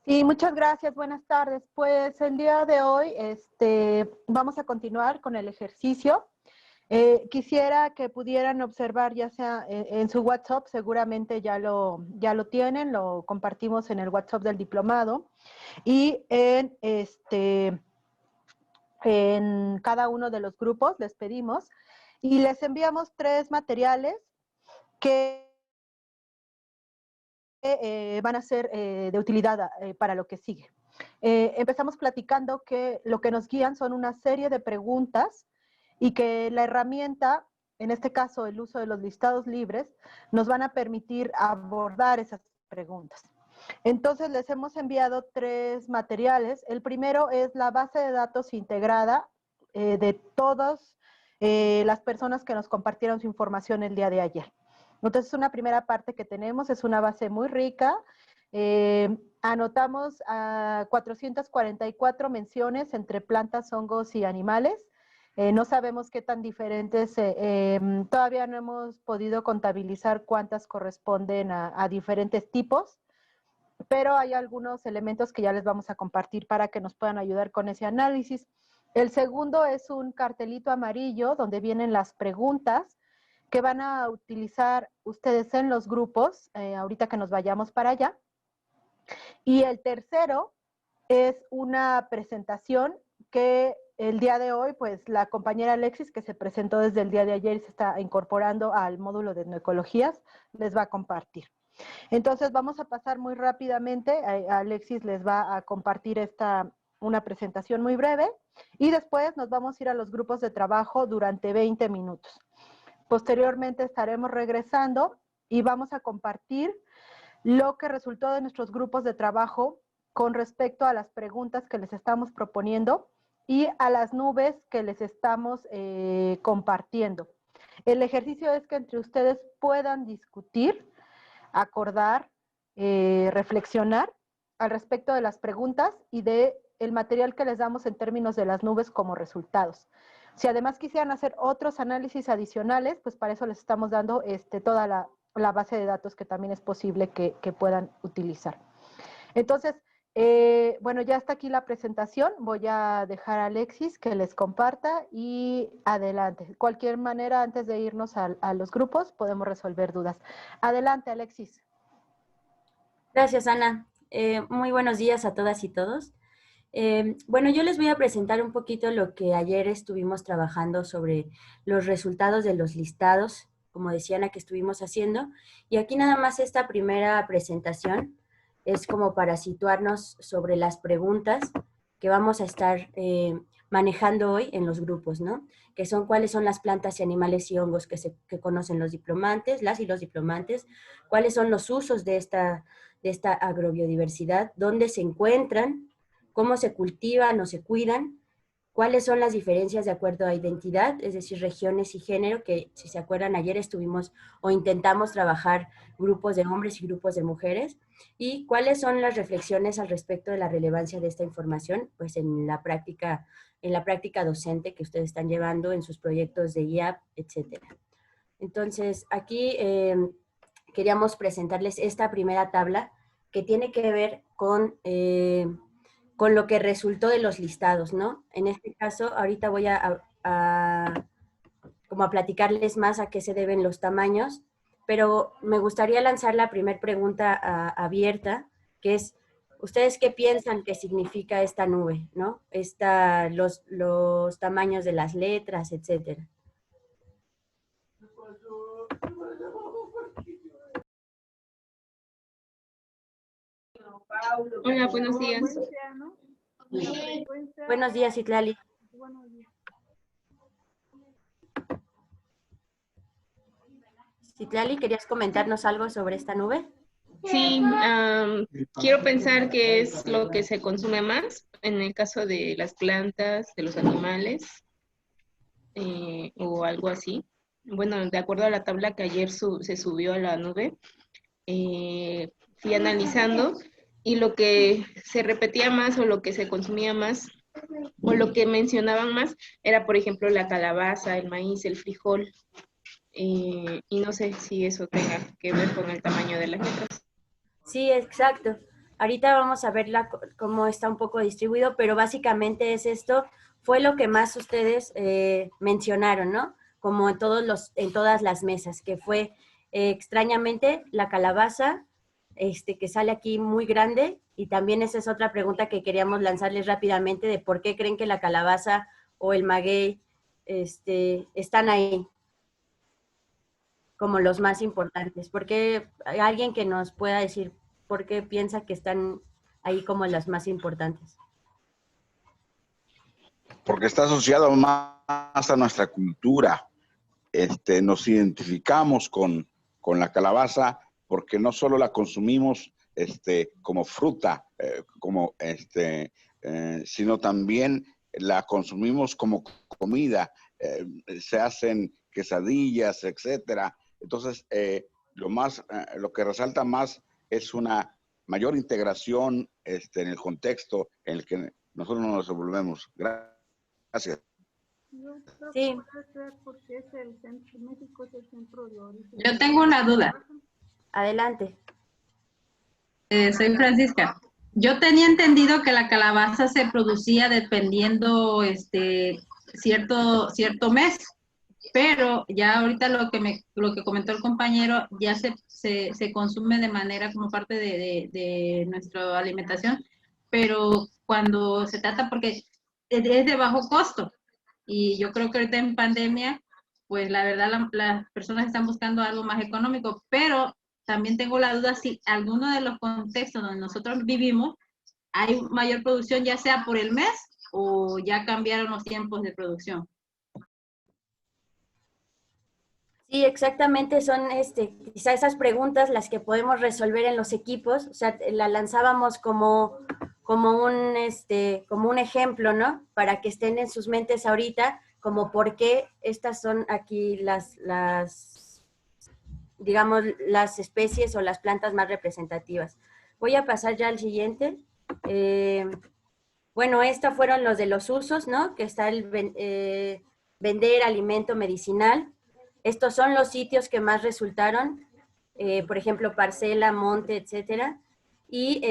Sí, muchas gracias. Buenas tardes. Pues el día de hoy vamos a continuar con el ejercicio. Quisiera que pudieran observar ya sea en su WhatsApp, seguramente ya lo tienen, lo compartimos en el WhatsApp del diplomado y en cada uno de los grupos les pedimos y les enviamos 3 materiales que van a ser de utilidad para lo que sigue. Empezamos platicando que lo que nos guían son una serie de preguntas y que la herramienta, en este caso el uso de los listados libres, nos van a permitir abordar esas preguntas. Entonces les hemos enviado 3 materiales. El primero es la base de datos integrada de todas las personas que nos compartieron su información el día de ayer. Entonces, una primera parte que tenemos es una base muy rica. Anotamos 444 menciones entre plantas, hongos y animales. No sabemos qué tan diferentes, todavía no hemos podido contabilizar cuántas corresponden a diferentes tipos, pero hay algunos elementos que ya les vamos a compartir para que nos puedan ayudar con ese análisis. El segundo es un cartelito amarillo donde vienen las preguntas que van a utilizar ustedes en los grupos, ahorita que nos vayamos para allá. Y el tercero es una presentación que el día de hoy, pues la compañera Alexis, que se presentó desde el día de ayer y se está incorporando al módulo de etnoecologías, les va a compartir. Entonces vamos a pasar muy rápidamente, Alexis les va a compartir una presentación muy breve y después nos vamos a ir a los grupos de trabajo durante 20 minutos. Posteriormente estaremos regresando y vamos a compartir lo que resultó de nuestros grupos de trabajo con respecto a las preguntas que les estamos proponiendo y a las nubes que les estamos compartiendo. El ejercicio es que entre ustedes puedan discutir, acordar, reflexionar al respecto de las preguntas y del material que les damos en términos de las nubes como resultados. Si además quisieran hacer otros análisis adicionales, pues para eso les estamos dando toda la base de datos que también es posible que puedan utilizar. Entonces, bueno, ya está aquí la presentación. Voy a dejar a Alexis que les comparta y adelante. De cualquier manera, antes de irnos a los grupos, podemos resolver dudas. Adelante, Alexis. Gracias, Ana. Muy buenos días a todas y todos. Bueno, yo les voy a presentar un poquito lo que ayer estuvimos trabajando sobre los resultados de los listados, como decía Ana, que estuvimos haciendo. Y aquí nada más esta primera presentación es como para situarnos sobre las preguntas que vamos a estar manejando hoy en los grupos, ¿no? Que son cuáles son las plantas y animales y hongos que conocen los diplomantes, las y los diplomantes, cuáles son los usos de esta agrobiodiversidad, dónde se encuentran, cómo se cultivan o se cuidan, cuáles son las diferencias de acuerdo a identidad, es decir, regiones y género, que si se acuerdan ayer estuvimos o intentamos trabajar grupos de hombres y grupos de mujeres, y cuáles son las reflexiones al respecto de la relevancia de esta información, pues en la práctica docente que ustedes están llevando en sus proyectos de IAP, etcétera. Entonces, aquí queríamos presentarles esta primera tabla que tiene que ver con lo que resultó de los listados, ¿no? En este caso, ahorita voy como a platicarles más a qué se deben los tamaños, pero me gustaría lanzar la primera pregunta abierta, que es, ¿ustedes qué piensan que significa esta nube, ¿no? Los tamaños de las letras, etcétera. Hola, buenos días. Buenos días, Citlali. Citlali, ¿querías comentarnos algo sobre esta nube? Sí, quiero pensar que es lo que se consume más en el caso de las plantas, de los animales, o algo así. Bueno, de acuerdo a la tabla que ayer se subió a la nube, fui analizando y lo que se repetía más o lo que se consumía más o lo que mencionaban más era, por ejemplo, la calabaza, el maíz, el frijol. Y no sé si eso tenga que ver con el tamaño de las letras. Sí, exacto. Ahorita vamos a ver cómo está un poco distribuido, pero básicamente es esto, fue lo que más ustedes mencionaron, ¿no? Como en todas las mesas, que fue extrañamente la calabaza, que sale aquí muy grande, y también esa es otra pregunta que queríamos lanzarles rápidamente, de por qué creen que la calabaza o el maguey están ahí como los más importantes. ¿Por qué hay alguien que nos pueda decir por qué piensa que están ahí como las más importantes? Porque está asociado más a nuestra cultura. Nos identificamos con la calabaza porque no solo la consumimos como fruta, sino también la consumimos como comida. Se hacen quesadillas, etcétera. Entonces, lo que resalta más es una mayor integración en el contexto en el que nosotros nos desenvolvemos. Gracias. Sí. Yo tengo una duda. Adelante. Soy Francisca. Yo tenía entendido que la calabaza se producía dependiendo cierto mes, pero ya ahorita lo que comentó el compañero ya se consume de manera como parte de nuestra alimentación, pero cuando se trata, porque es de bajo costo, y yo creo que ahorita en pandemia, pues la verdad las personas están buscando algo más económico, pero también tengo la duda si alguno de los contextos donde nosotros vivimos hay mayor producción, ya sea por el mes o ya cambiaron los tiempos de producción. Sí, exactamente, son quizá esas preguntas las que podemos resolver en los equipos. O sea, la lanzábamos como un ejemplo, ¿no? Para que estén en sus mentes ahorita, como por qué estas son aquí digamos, las especies o las plantas más representativas. Voy a pasar ya al siguiente. Bueno, estos fueron los de los usos, ¿no? Que está el vender alimento medicinal. Estos son los sitios que más resultaron, por ejemplo, parcela, monte, etcétera. Y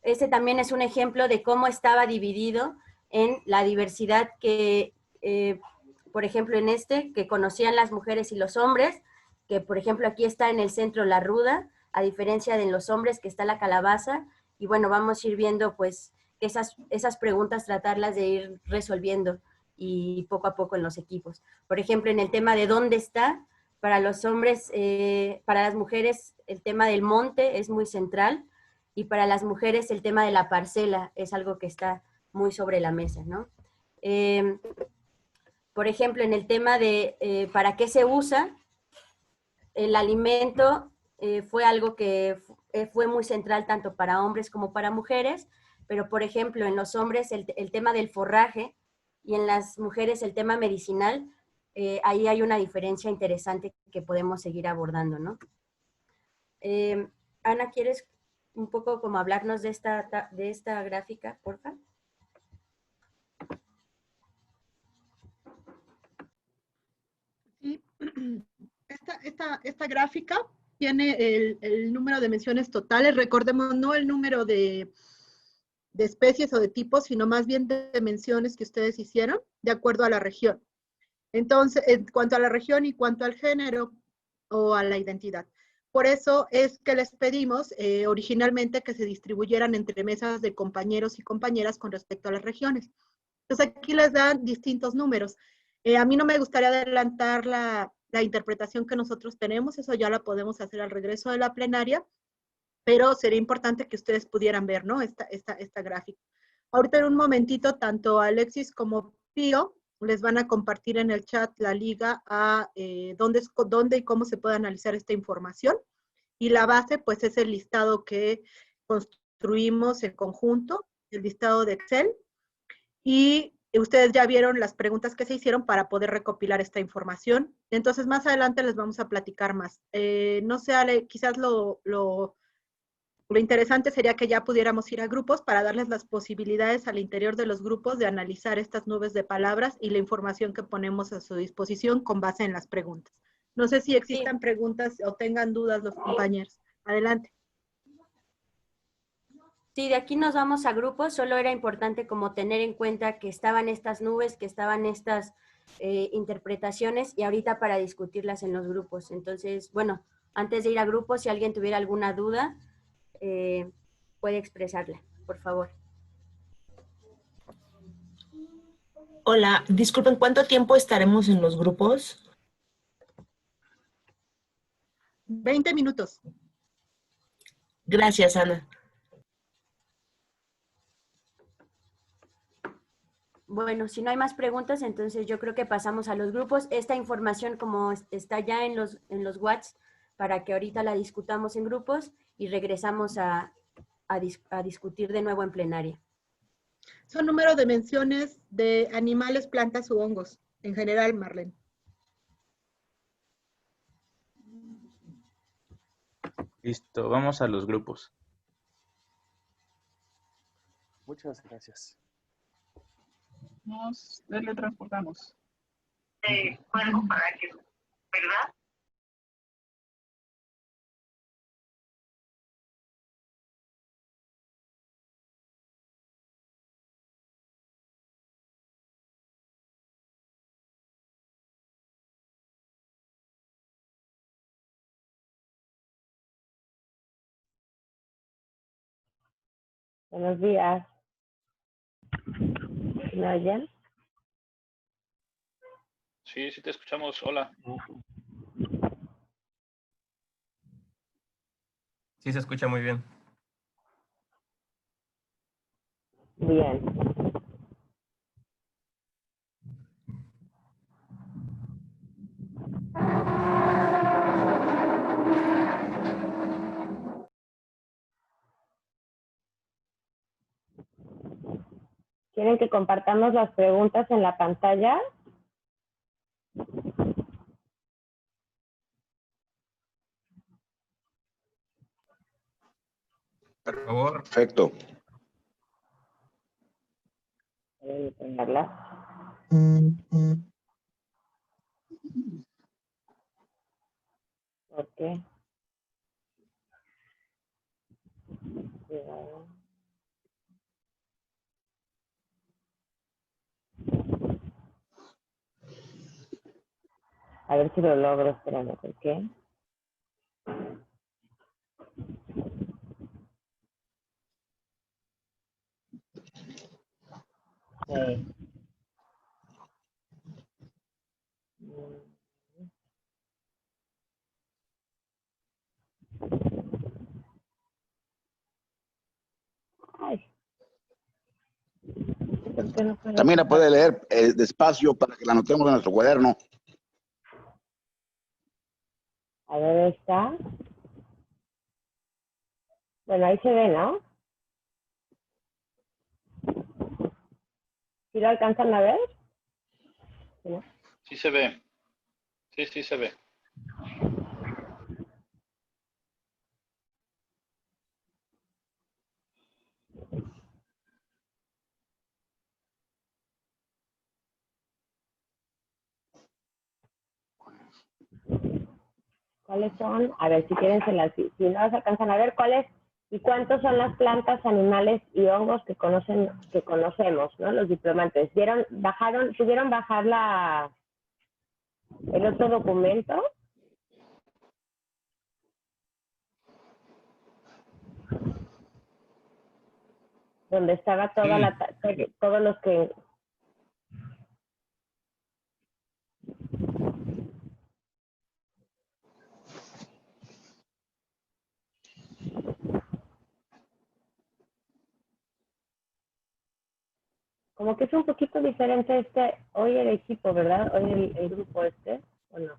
este también es un ejemplo de cómo estaba dividido en la diversidad que, por ejemplo, que conocían las mujeres y los hombres, que por ejemplo aquí está en el centro la ruda, a diferencia de los hombres que está la calabaza, y bueno, vamos a ir viendo pues que esas preguntas tratarlas de ir resolviendo y poco a poco en los equipos. Por ejemplo, en el tema de dónde está, para los hombres, para las mujeres el tema del monte es muy central, y para las mujeres el tema de la parcela es algo que está muy sobre la mesa, ¿no? Por ejemplo, en el tema de para qué se usa, el alimento fue algo que fue muy central tanto para hombres como para mujeres, pero por ejemplo en los hombres el tema del forraje y en las mujeres el tema medicinal, ahí hay una diferencia interesante que podemos seguir abordando, ¿no? Ana, ¿quieres un poco como hablarnos de esta gráfica, por favor? Sí. Esta gráfica tiene el número de menciones totales. Recordemos, no el número de especies o de tipos, sino más bien de menciones que ustedes hicieron de acuerdo a la región. Entonces, en cuanto a la región y cuanto al género o a la identidad. Por eso es que les pedimos originalmente que se distribuyeran entre mesas de compañeros y compañeras con respecto a las regiones. Entonces aquí les dan distintos números. A mí no me gustaría adelantar la interpretación que nosotros tenemos, eso ya la podemos hacer al regreso de la plenaria, pero sería importante que ustedes pudieran ver, ¿no? Esta gráfica. Ahorita en un momentito, tanto Alexis como Pío les van a compartir en el chat la liga a dónde y cómo se puede analizar esta información. Y la base, pues, es el listado que construimos en conjunto, el listado de Excel. Y ustedes ya vieron las preguntas que se hicieron para poder recopilar esta información. Entonces, más adelante les vamos a platicar más. No sé, Ale, quizás lo interesante sería que ya pudiéramos ir a grupos para darles las posibilidades al interior de los grupos de analizar estas nubes de palabras y la información que ponemos a su disposición con base en las preguntas. No sé si existan preguntas o tengan dudas los compañeros. Adelante. Sí, de aquí nos vamos a grupos, solo era importante como tener en cuenta que estaban estas nubes, que estaban estas interpretaciones y ahorita para discutirlas en los grupos. Entonces, bueno, antes de ir a grupos, si alguien tuviera alguna duda, puede expresarla, por favor. Hola, disculpen, ¿cuánto tiempo estaremos en los grupos? 20 minutos. Gracias, Ana. Bueno, si no hay más preguntas, entonces yo creo que pasamos a los grupos. Esta información como está ya en los WhatsApp para que ahorita la discutamos en grupos y regresamos a discutir de nuevo en plenaria. Son número de menciones de animales, plantas u hongos. En general, Marlene. Listo, vamos a los grupos. Muchas gracias. Nos teletransportamos. Algo para que, ¿verdad? Buenos días. ¿Me oyen? Sí, sí te escuchamos. Hola. Sí, se escucha muy bien. Bien. ¿Quieren que compartamos las preguntas en la pantalla? Por favor. Perfecto. Voy a ponerlas. ¿Por qué? Cuidado. A ver si lo logro, espérame, ¿por qué? Sí. Ay. ¿Por qué no puedo? También la puede leer despacio para que la anotemos en nuestro cuaderno. A ver, está. Bueno, ahí se ve, ¿no? ¿Sí lo alcanzan a ver? ¿Sí, no? Sí se ve. Sí, sí se ve. ¿Cuáles son? A ver, si quieren, si no las alcanzan a ver, ¿cuáles y cuántos son las plantas, animales y hongos que conocemos, ¿no? Los diplomantes. ¿Pudieron bajar el otro documento? Donde estaba toda todos los que... Como que es un poquito diferente hoy el equipo, ¿verdad? Hoy el grupo ¿o no?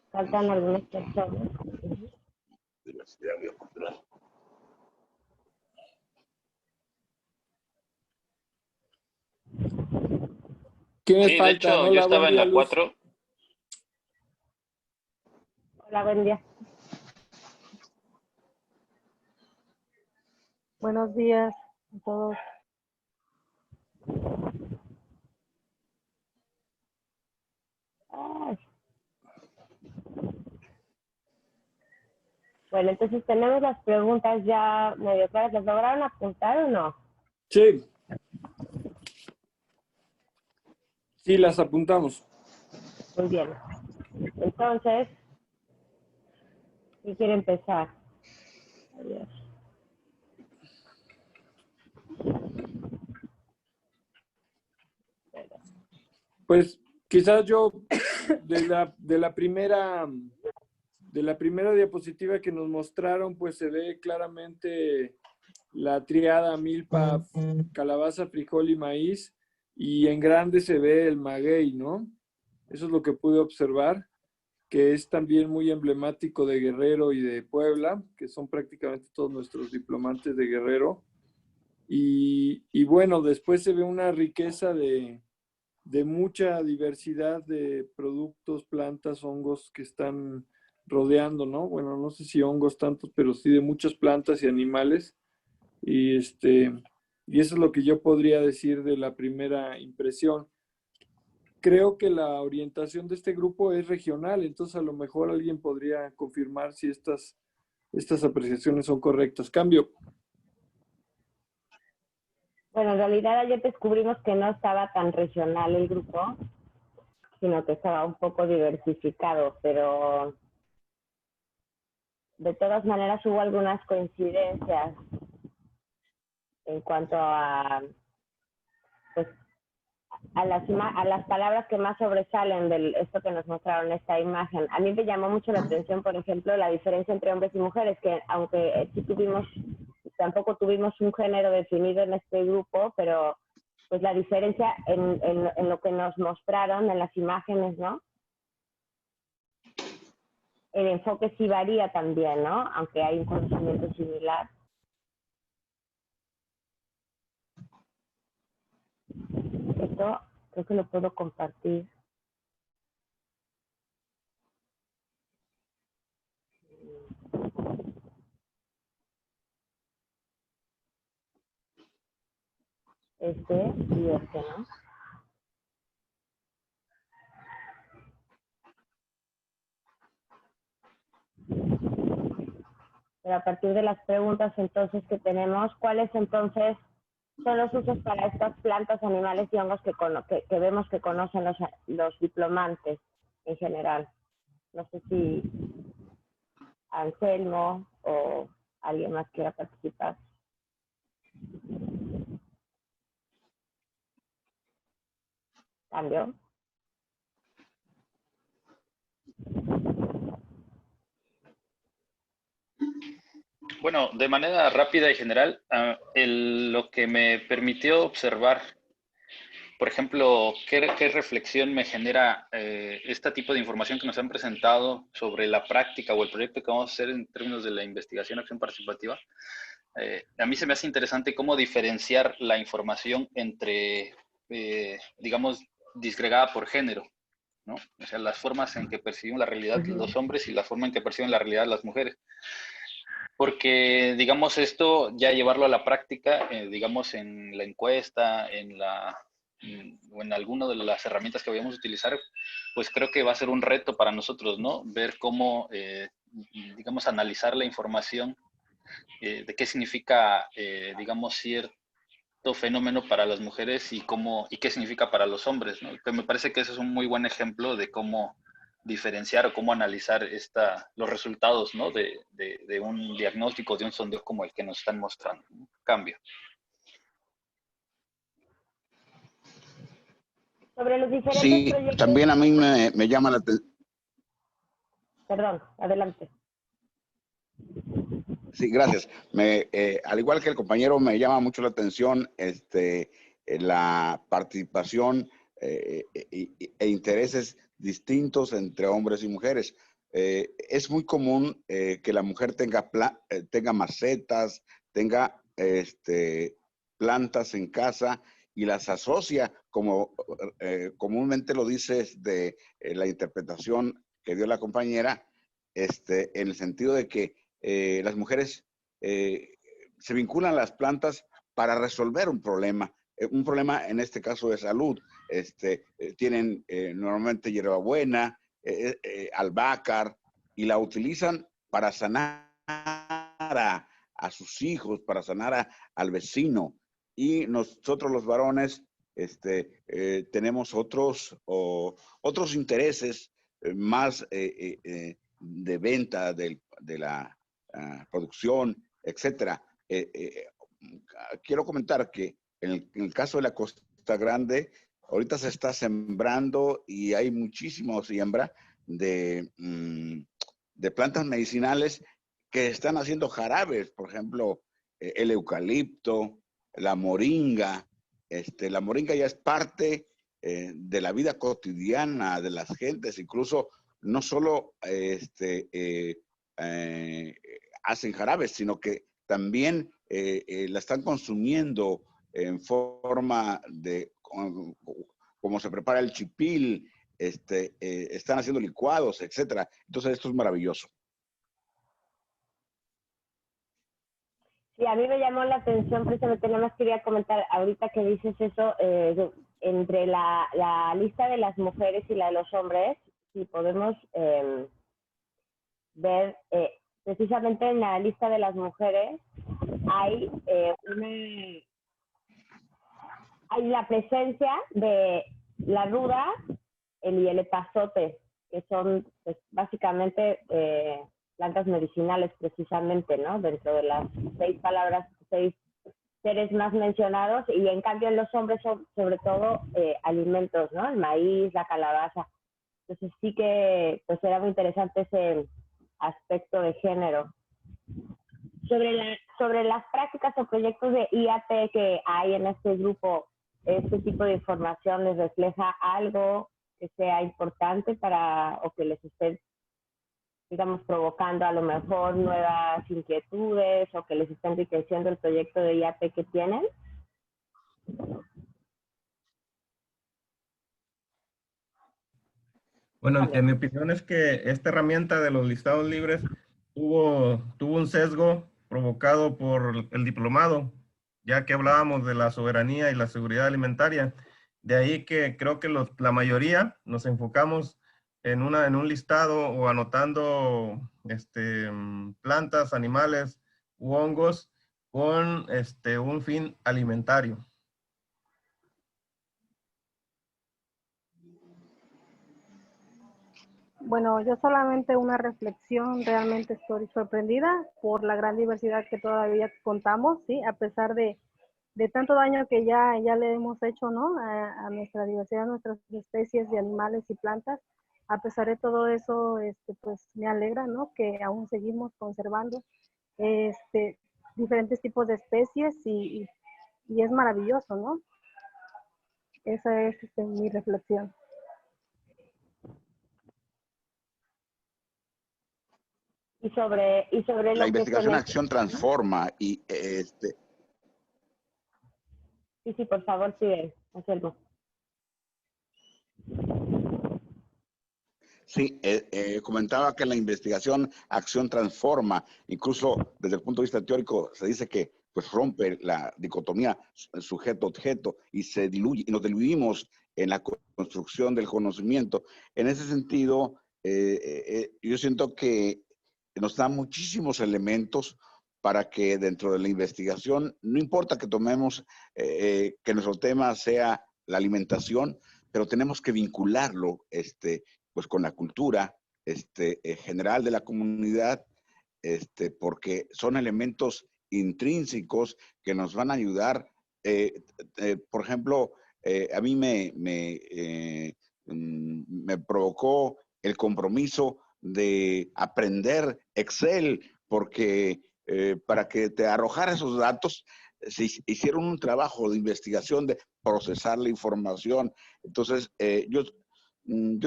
Faltan algunas personas. Diversidad biocultural. Sí, de hecho, yo estaba en la 4. Hola, buen día. Buenos días a todos. Ay. Bueno, entonces tenemos las preguntas ya medio claras. ¿Las lograron apuntar o no? Sí. Sí, las apuntamos. Muy bien. Entonces, ¿quién quiere empezar? Adiós. Pues quizás yo de la primera diapositiva que nos mostraron, pues se ve claramente la triada milpa, calabaza, frijol y maíz, y en grande se ve el maguey, ¿no? Eso es lo que pude observar, que es también muy emblemático de Guerrero y de Puebla, que son prácticamente todos nuestros diplomantes de Guerrero. Y bueno, después se ve una riqueza de mucha diversidad de productos, plantas, hongos que están rodeando, ¿no? Bueno, no sé si hongos tantos, pero sí de muchas plantas y animales. Y eso es lo que yo podría decir de la primera impresión. Creo que la orientación de este grupo es regional, entonces a lo mejor alguien podría confirmar si estas apreciaciones son correctas. Cambio. Bueno, en realidad ayer descubrimos que no estaba tan regional el grupo, sino que estaba un poco diversificado, pero de todas maneras hubo algunas coincidencias en cuanto a, pues, a las palabras que más sobresalen de esto que nos mostraron esta imagen. A mí me llamó mucho la atención, por ejemplo, la diferencia entre hombres y mujeres, que aunque sí tampoco tuvimos un género definido en este grupo, pero pues la diferencia en lo que nos mostraron en las imágenes, ¿no? El enfoque sí varía también, ¿no? Aunque hay un conocimiento similar. Esto creo que lo puedo compartir. Este y este, ¿no? Pero a partir de las preguntas entonces que tenemos, ¿cuáles entonces son los usos para estas plantas, animales y hongos que vemos que conocen los diplomantes en general? No sé si Anselmo o alguien más quiera participar. ¿Cambio? Bueno, de manera rápida y general, lo que me permitió observar, por ejemplo, qué reflexión me genera este tipo de información que nos han presentado sobre la práctica o el proyecto que vamos a hacer en términos de la investigación acción participativa. A mí se me hace interesante cómo diferenciar la información entre, digamos, disgregada por género, ¿no? O sea, las formas en que perciben la realidad los hombres y la forma en que perciben la realidad las mujeres. Porque, digamos, esto ya llevarlo a la práctica, digamos, en la encuesta, o en alguna de las herramientas que vayamos a utilizar, pues creo que va a ser un reto para nosotros, ¿no? Ver cómo, digamos, analizar la información de qué significa, digamos, cierto fenómeno para las mujeres y qué significa para los hombres, ¿no? Que me parece que ese es un muy buen ejemplo de cómo diferenciar o cómo analizar los resultados, ¿no? de un diagnóstico, de un sondeo como el que nos están mostrando. Cambio. Sobre los diferentes sí, proyectos... también a mí me llama la atención. Perdón, adelante. Sí, gracias. Al igual que el compañero, me llama mucho la atención la participación e intereses distintos entre hombres y mujeres. Es muy común que la mujer tenga macetas, tenga plantas en casa y las asocia, como comúnmente lo dices de la interpretación que dio la compañera, en el sentido de que las mujeres se vinculan a las plantas para resolver un problema en este caso de salud. Tienen normalmente hierbabuena, albácar, y la utilizan para sanar a sus hijos, para sanar al vecino. Y nosotros los varones tenemos otros intereses más de venta de la producción, etcétera. Quiero comentar que en el caso de la Costa Grande, ahorita se está sembrando y hay muchísima siembra de plantas medicinales que están haciendo jarabes, por ejemplo, el eucalipto, la moringa. La moringa ya es parte de la vida cotidiana de las gentes, incluso no solo hacen jarabes, sino que también la están consumiendo en forma de como se prepara el chipil, están haciendo licuados, etcétera. Entonces esto es maravilloso. Sí, a mí me llamó la atención, precisamente nada más quería comentar ahorita que dices eso, entre la lista de las mujeres y la de los hombres, si podemos ver, precisamente en la lista de las mujeres hay hay la presencia de la ruda y el epazote, que son pues, básicamente plantas medicinales precisamente, ¿no? Dentro de las 6 seres más mencionados, y en cambio en los hombres son sobre todo alimentos, ¿no? El maíz, la calabaza. Entonces sí que pues era muy interesante ese aspecto de género. Sobre las prácticas o proyectos de IAP que hay en este grupo, ¿este tipo de información les refleja algo que sea importante o que les esté, digamos, provocando a lo mejor nuevas inquietudes o que les esté enriqueciendo el proyecto de IAP que tienen? Bueno, en mi opinión es que esta herramienta de los listados libres tuvo un sesgo provocado por el diplomado, ya que hablábamos de la soberanía y la seguridad alimentaria. De ahí que creo que la mayoría nos enfocamos en un listado o anotando plantas, animales u hongos con un fin alimentario. Bueno, yo solamente una reflexión, realmente estoy sorprendida por la gran diversidad que todavía contamos, ¿sí? A pesar de tanto daño que ya le hemos hecho, ¿no? A nuestra diversidad, a nuestras especies de animales y plantas. A pesar de todo eso, pues me alegra, ¿no? Que aún seguimos conservando diferentes tipos de especies y es maravilloso, ¿no? Esa es mi reflexión. Y sobre la investigación Acción Transforma y Sí, por favor, sigue, Anselmo. Sí, comentaba que la investigación Acción Transforma, incluso desde el punto de vista teórico, se dice que pues rompe la dicotomía sujeto-objeto y se diluye, y nos diluimos en la construcción del conocimiento. En ese sentido, yo siento que nos da muchísimos elementos para que dentro de la investigación, no importa que tomemos, que nuestro tema sea la alimentación, pero tenemos que vincularlo pues con la cultura general de la comunidad, porque son elementos intrínsecos que nos van a ayudar. Por ejemplo, a mí me provocó el compromiso de aprender Excel, porque para que te arrojara esos datos, se hicieron un trabajo de investigación de procesar la información. Entonces, yo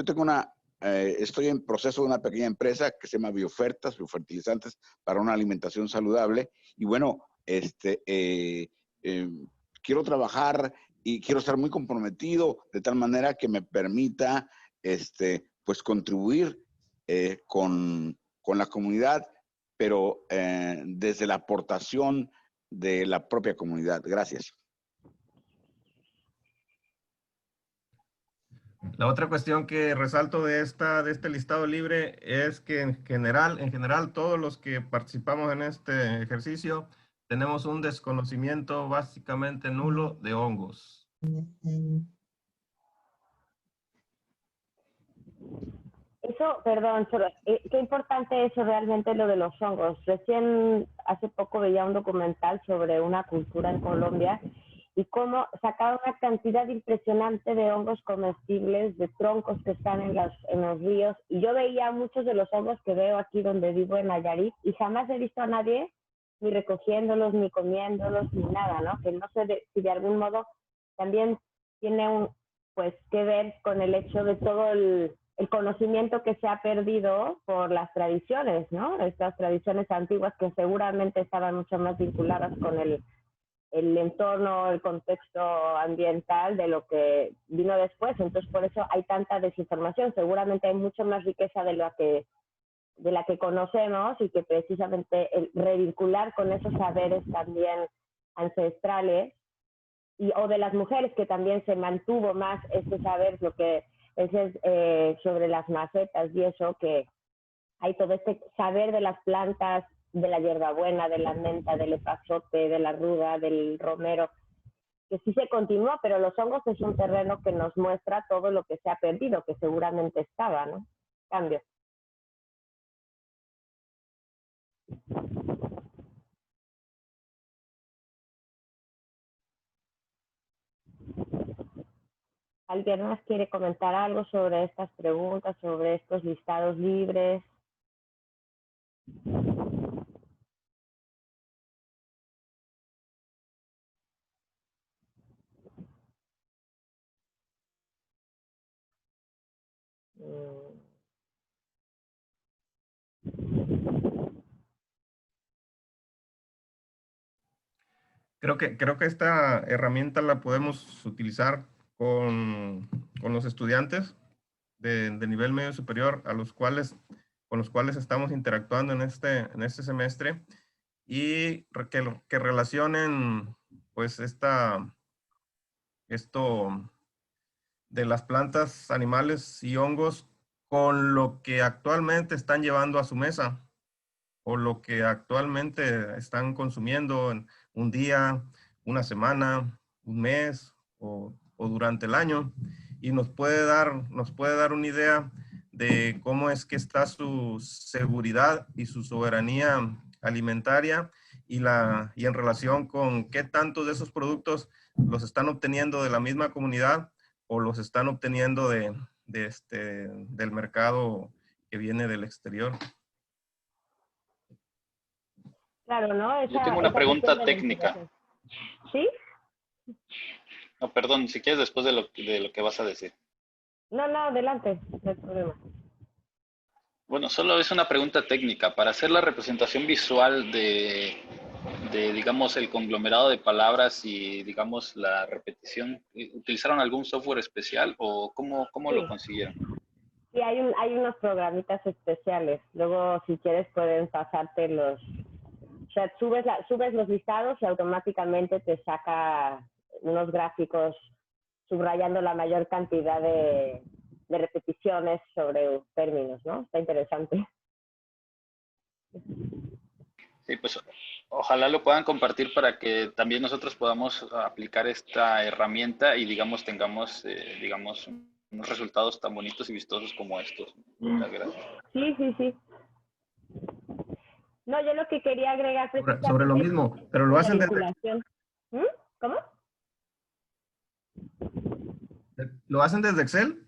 tengo estoy en proceso de una pequeña empresa que se llama Biofertas, biofertilizantes para una alimentación saludable. Y bueno, quiero trabajar y quiero estar muy comprometido de tal manera que me permita pues contribuir con la comunidad, pero desde la aportación de la propia comunidad. Gracias. La otra cuestión que resalto de este listado libre es que en general, todos los que participamos en este ejercicio tenemos un desconocimiento básicamente nulo de hongos. Eso, perdón, qué importante eso realmente lo de los hongos. Recién hace poco veía un documental sobre una cultura en Colombia y cómo sacaban una cantidad impresionante de hongos comestibles, de troncos que están en los ríos. Y yo veía muchos de los hongos que veo aquí donde vivo en Nayarit y jamás he visto a nadie ni recogiéndolos, ni comiéndolos, ni nada, ¿no? Que no sé si de algún modo también tiene pues que ver con el hecho de todo el conocimiento que se ha perdido por las tradiciones, ¿no? Estas tradiciones antiguas que seguramente estaban mucho más vinculadas con el entorno, el contexto ambiental de lo que vino después. Entonces, por eso hay tanta desinformación. Seguramente hay mucho más riqueza de la que conocemos y que precisamente el revincular con esos saberes también ancestrales o de las mujeres que también se mantuvo más ese saber, lo que es sobre las macetas y eso, que hay todo este saber de las plantas, de la hierbabuena, de la menta, del epazote, de la ruda, del romero, que sí se continúa, pero los hongos es un terreno que nos muestra todo lo que se ha perdido, que seguramente estaba, ¿no? Cambio. ¿Alguien más quiere comentar algo sobre estas preguntas, sobre estos listados libres? Creo que esta herramienta la podemos utilizar con los estudiantes de nivel medio superior con los cuales estamos interactuando en este semestre y que relacionen pues esto de las plantas, animales y hongos con lo que actualmente están llevando a su mesa o lo que actualmente están consumiendo en un día, una semana, un mes o durante el año, y nos puede dar una idea de cómo es que está su seguridad y su soberanía alimentaria y en relación con qué tantos de esos productos los están obteniendo de la misma comunidad o los están obteniendo del mercado que viene del exterior. Claro, ¿no? Yo tengo una pregunta técnica. ¿Sí? No, perdón, si quieres después de lo que vas a decir. No, adelante, no hay problema. Bueno, solo es una pregunta técnica. Para hacer la representación visual de digamos, el conglomerado de palabras y, digamos, la repetición, ¿utilizaron algún software especial o cómo Sí. lo consiguieron? Sí, hay unos programitas especiales. Luego, si quieres, pueden pasarte los... O sea, subes los listados y automáticamente te saca unos gráficos subrayando la mayor cantidad de repeticiones sobre términos, ¿no? Está interesante. Sí, pues ojalá lo puedan compartir para que también nosotros podamos aplicar esta herramienta y, digamos, tengamos, digamos, unos resultados tan bonitos y vistosos como estos. Muchas gracias. Sí. No, yo lo que quería agregar sobre lo mismo, pero lo hacen desde... ¿Cómo? ¿Lo hacen desde Excel?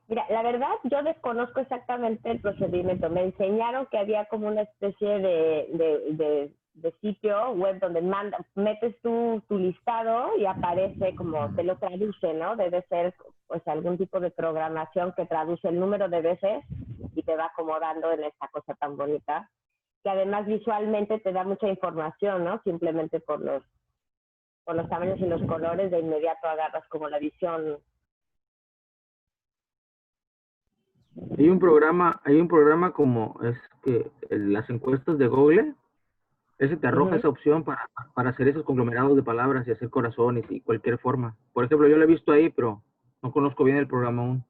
Mira, la verdad, yo desconozco exactamente el procedimiento. Me enseñaron que había como una especie de sitio web donde metes tu listado y aparece como te lo traduce, ¿no? Debe ser pues algún tipo de programación que traduce el número de veces y te va acomodando en esta cosa tan bonita, que además visualmente te da mucha información, ¿no? Simplemente por los tamaños y los colores, de inmediato agarras como la visión. Hay un programa como es que las encuestas de Google, ese te arroja esa opción para hacer esos conglomerados de palabras y hacer corazones y cualquier forma. Por ejemplo, yo lo he visto ahí, pero No conozco bien el programa aún.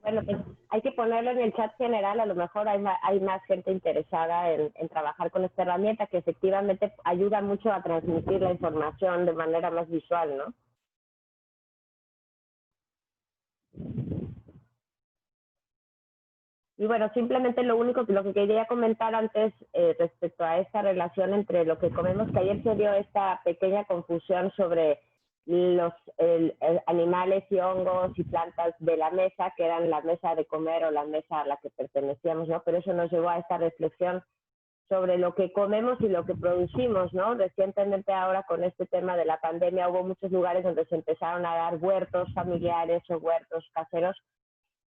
Bueno, pues hay que ponerlo en el chat general, a lo mejor hay más gente interesada en trabajar con esta herramienta que efectivamente ayuda mucho a transmitir la información de manera más visual, ¿no? Y bueno, simplemente lo que quería comentar antes respecto a esta relación entre lo que comemos, que ayer se dio esta pequeña confusión sobre los animales y hongos y plantas de la mesa, que eran la mesa de comer o la mesa a la que pertenecíamos, ¿no? Pero eso nos llevó a esta reflexión sobre lo que comemos y lo que producimos, ¿no? Recientemente ahora con este tema de la pandemia hubo muchos lugares donde se empezaron a dar huertos familiares o huertos caseros,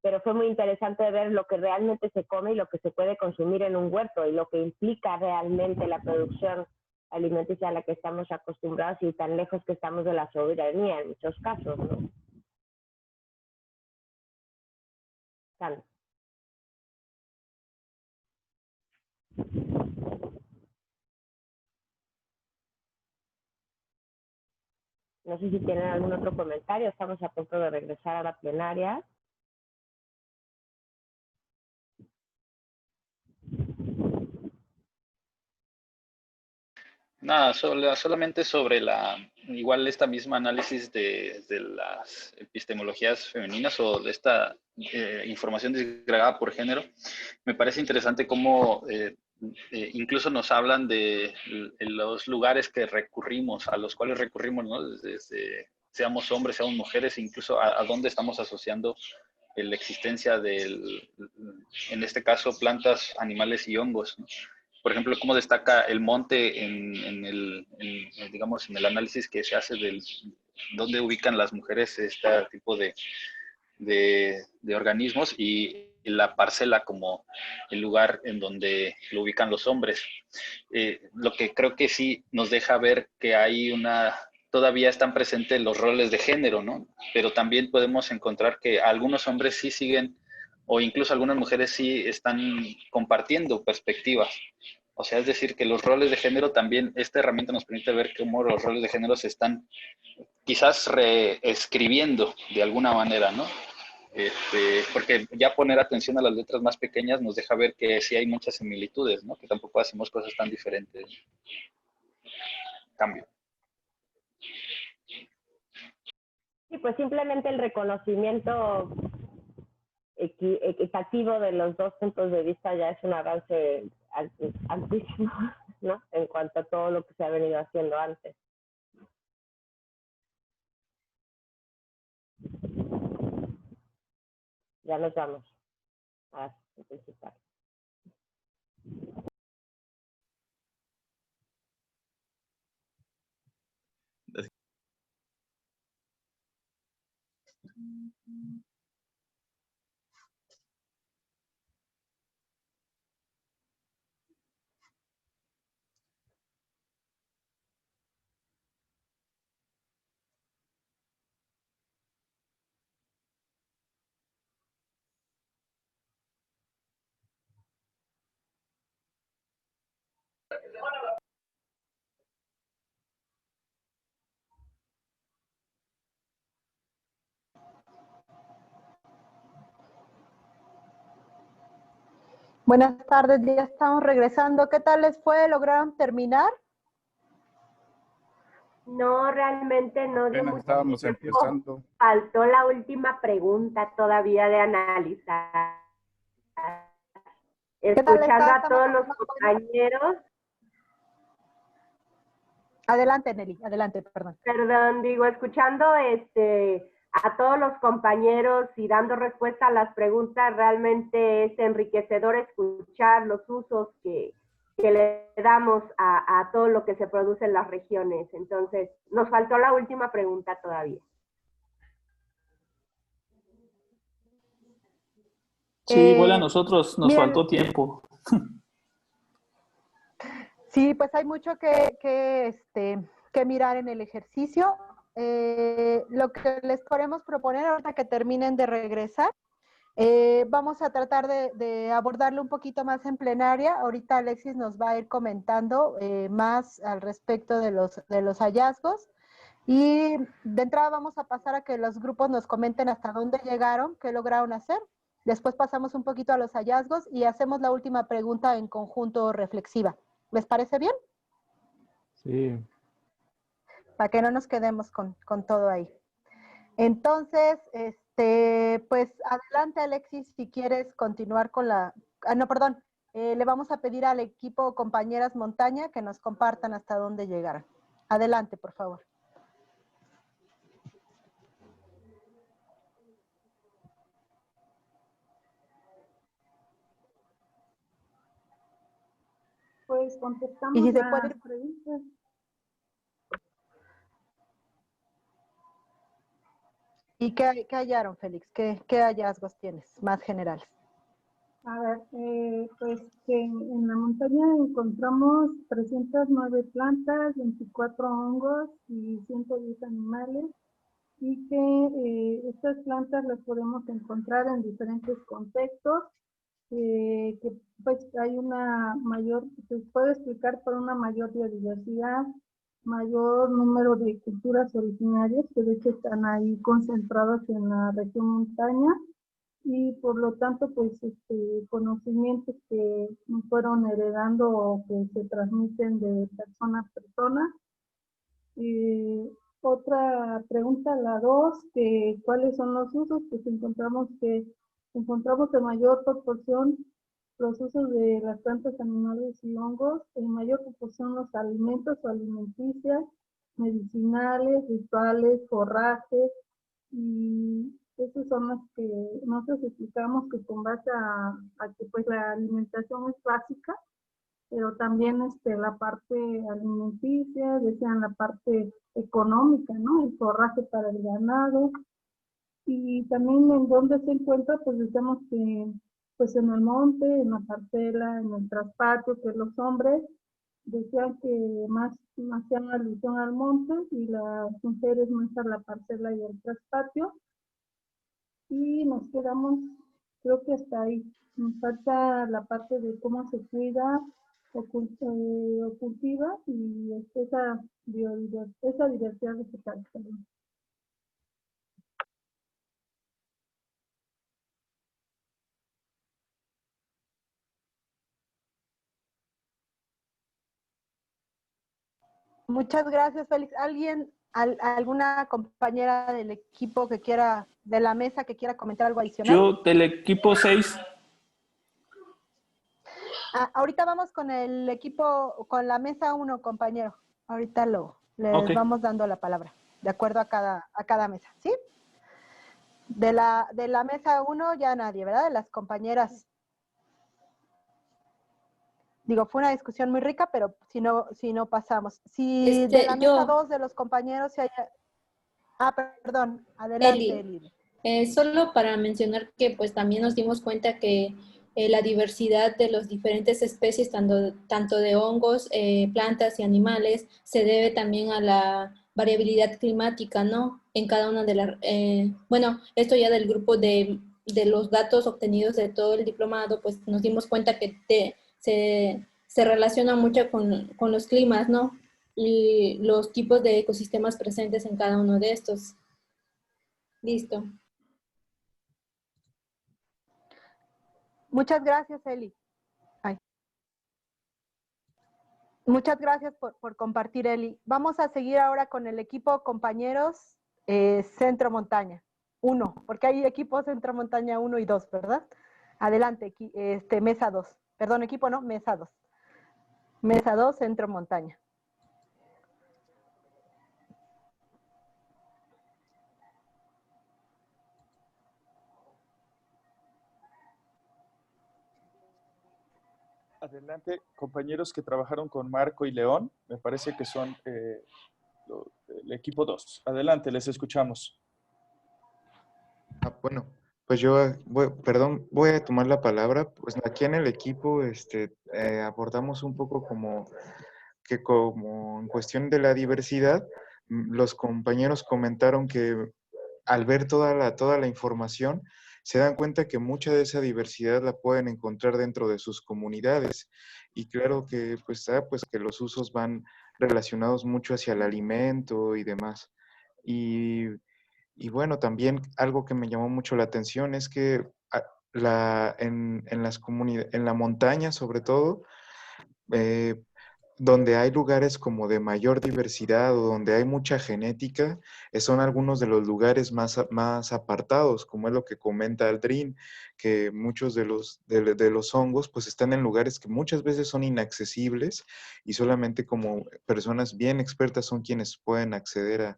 pero fue muy interesante ver lo que realmente se come y lo que se puede consumir en un huerto y lo que implica realmente la producción alimenticia a la que estamos acostumbrados y tan lejos que estamos de la soberanía en muchos casos, ¿no? Tan. No sé si tienen algún otro comentario, estamos a punto de regresar a la plenaria. Nada, solamente sobre igual esta misma análisis de las epistemologías femeninas o de esta información disgregada por género. Me parece interesante cómo incluso nos hablan de los lugares que recurrimos, a los cuales recurrimos, ¿no? Desde seamos hombres, seamos mujeres, incluso a dónde estamos asociando la existencia en este caso, plantas, animales y hongos, ¿no? Por ejemplo, cómo destaca el monte digamos, en el análisis que se hace del dónde ubican las mujeres este tipo de organismos y la parcela como el lugar en donde lo ubican los hombres. Lo que creo que sí nos deja ver que hay todavía están presentes los roles de género, ¿no? Pero también podemos encontrar que algunos hombres sí siguen, o incluso algunas mujeres sí están compartiendo perspectivas. O sea, es decir, que los roles de género también, esta herramienta nos permite ver cómo los roles de género se están quizás reescribiendo de alguna manera, ¿no? Porque ya poner atención a las letras más pequeñas nos deja ver que sí hay muchas similitudes, ¿no? Que tampoco hacemos cosas tan diferentes. Cambio. Sí, pues simplemente el reconocimiento equitativo de los dos puntos de vista ya es un avance altísimo, ¿no? En cuanto a todo lo que se ha venido haciendo antes. Ya nos vamos a participar. Buenas tardes, ya estamos regresando. ¿Qué tal les fue? ¿Lograron terminar? No, realmente no. Apenas estábamos empezando. Faltó la última pregunta todavía de analizar. Escuchando a todos los compañeros. Adelante, Nelly, adelante, perdón. Perdón, digo, escuchando a todos los compañeros y dando respuesta a las preguntas, realmente es enriquecedor escuchar los usos que le damos a todo lo que se produce en las regiones. Entonces, nos faltó la última pregunta todavía. Sí, igual a nosotros nos faltó tiempo. Sí, pues hay mucho que mirar en el ejercicio. Lo que les queremos proponer ahorita que terminen de regresar, vamos a tratar de abordarlo un poquito más en plenaria. Ahorita Alexis nos va a ir comentando más al respecto de los hallazgos. Y de entrada vamos a pasar a que los grupos nos comenten hasta dónde llegaron, qué lograron hacer. Después pasamos un poquito a los hallazgos y hacemos la última pregunta en conjunto reflexiva. ¿Les parece bien? Sí. Para que no nos quedemos con todo ahí. Entonces, pues adelante Alexis, si quieres continuar con la... no, perdón. Le vamos a pedir al equipo compañeras Montaña que nos compartan hasta dónde llegaron. Adelante, por favor. Pues contestamos Y si se las puede... preguntas. ¿Y qué hallaron, Félix? ¿Qué hallazgos tienes más generales? A ver, pues en la montaña encontramos 309 plantas, 24 hongos y 110 animales, y que estas plantas las podemos encontrar en diferentes contextos, que pues hay una mayor, se puede explicar por una mayor biodiversidad, mayor número de culturas originarias, que de hecho están ahí concentradas en la región montaña, y por lo tanto, pues, conocimientos que fueron heredando o que se transmiten de persona a persona. Otra pregunta, la 2, que ¿cuáles son los usos? Pues encontramos en mayor proporción los usos de las plantas, animales y hongos, en mayor proporción los alimentos o alimenticias, medicinales, rituales, forrajes, y esos son los que nosotros explicamos que con base a que pues la alimentación es básica, pero también la parte alimenticia, desean la parte económica, ¿no? El forraje para el ganado. Y también en dónde se encuentra, pues decimos que pues en el monte, en la parcela, en el traspatio, que los hombres decían que más hacían alusión al monte y las mujeres más a la parcela y al traspatio. Y nos quedamos, creo que hasta ahí. Nos falta la parte de cómo se cuida o cultiva y esa diversidad vegetal. Perdón. Muchas gracias, Félix. ¿Alguna compañera del equipo que quiera, de la mesa, que quiera comentar algo adicional? Yo del equipo 6. Ahorita vamos con el equipo, con la mesa 1, compañero. Ahorita les vamos dando la palabra, de acuerdo a cada mesa, ¿sí? De la mesa 1 ya nadie, ¿verdad? De las compañeras. Digo, fue una discusión muy rica, pero si no pasamos. Si de la mesa 2 de los compañeros se haya... perdón, adelante, Eli. Solo para mencionar que pues también nos dimos cuenta que la diversidad de las diferentes especies, tanto de hongos, plantas y animales, se debe también a la variabilidad climática, ¿no? En cada una de las... bueno, esto ya del grupo de los datos obtenidos de todo el diplomado, pues nos dimos cuenta que se relaciona mucho con los climas, ¿no? Y los tipos de ecosistemas presentes en cada uno de estos. Listo. Muchas gracias, Eli. Muchas gracias por compartir, Eli. Vamos a seguir ahora con el equipo compañeros Centro Montaña 1, porque hay equipos Centro Montaña 1 y 2, ¿verdad? Adelante, mesa 2. Perdón, equipo no, mesa 2. Mesa 2, Centro Montaña. Adelante, compañeros que trabajaron con Marco y León, me parece que son el equipo 2. Adelante, les escuchamos. Bueno, pues yo, voy a tomar la palabra. Pues aquí en el equipo abordamos un poco como en cuestión de la diversidad, los compañeros comentaron que al ver toda la información, se dan cuenta que mucha de esa diversidad la pueden encontrar dentro de sus comunidades. Y claro que pues, pues que los usos van relacionados mucho hacia el alimento y demás. Y bueno, también algo que me llamó mucho la atención es que en la montaña sobre todo, donde hay lugares como de mayor diversidad o donde hay mucha genética, son algunos de los lugares más apartados, como es lo que comenta Aldrin, que muchos de los hongos pues están en lugares que muchas veces son inaccesibles y solamente como personas bien expertas son quienes pueden acceder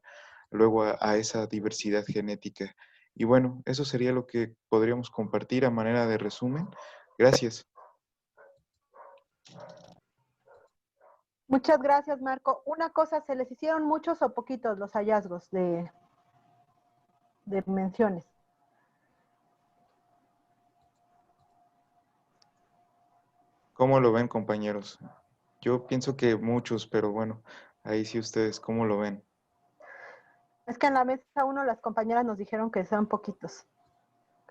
luego a esa diversidad genética. Y bueno, eso sería lo que podríamos compartir a manera de resumen. Gracias. Muchas gracias, Marco. Una cosa, ¿se les hicieron muchos o poquitos los hallazgos de menciones? ¿Cómo lo ven, compañeros? Yo pienso que muchos, pero bueno, ahí sí ustedes, ¿cómo lo ven? Es que en la mesa 1 las compañeras nos dijeron que son poquitos.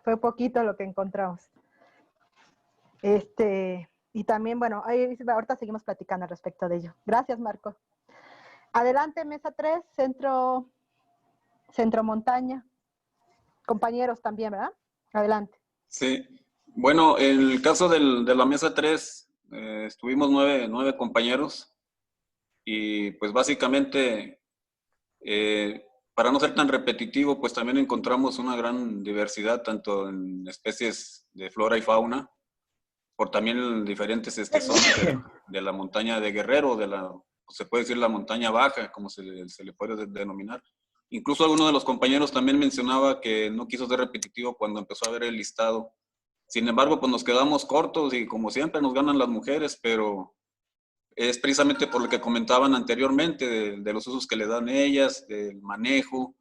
Fue poquito lo que encontramos. Y también, bueno, ahorita seguimos platicando al respecto de ello. Gracias, Marco. Adelante, mesa 3, centro montaña. Compañeros también, ¿verdad? Adelante. Sí. Bueno, en el caso de la mesa 3, estuvimos 9 compañeros y pues básicamente, para no ser tan repetitivo, pues también encontramos una gran diversidad tanto en especies de flora y fauna, por también diferentes zonas de la montaña de Guerrero, se puede decir la montaña baja, como se le puede denominar. Incluso alguno de los compañeros también mencionaba que no quiso ser repetitivo cuando empezó a ver el listado. Sin embargo, pues nos quedamos cortos y como siempre nos ganan las mujeres, pero es precisamente por lo que comentaban anteriormente, de los usos que le dan ellas, del manejo.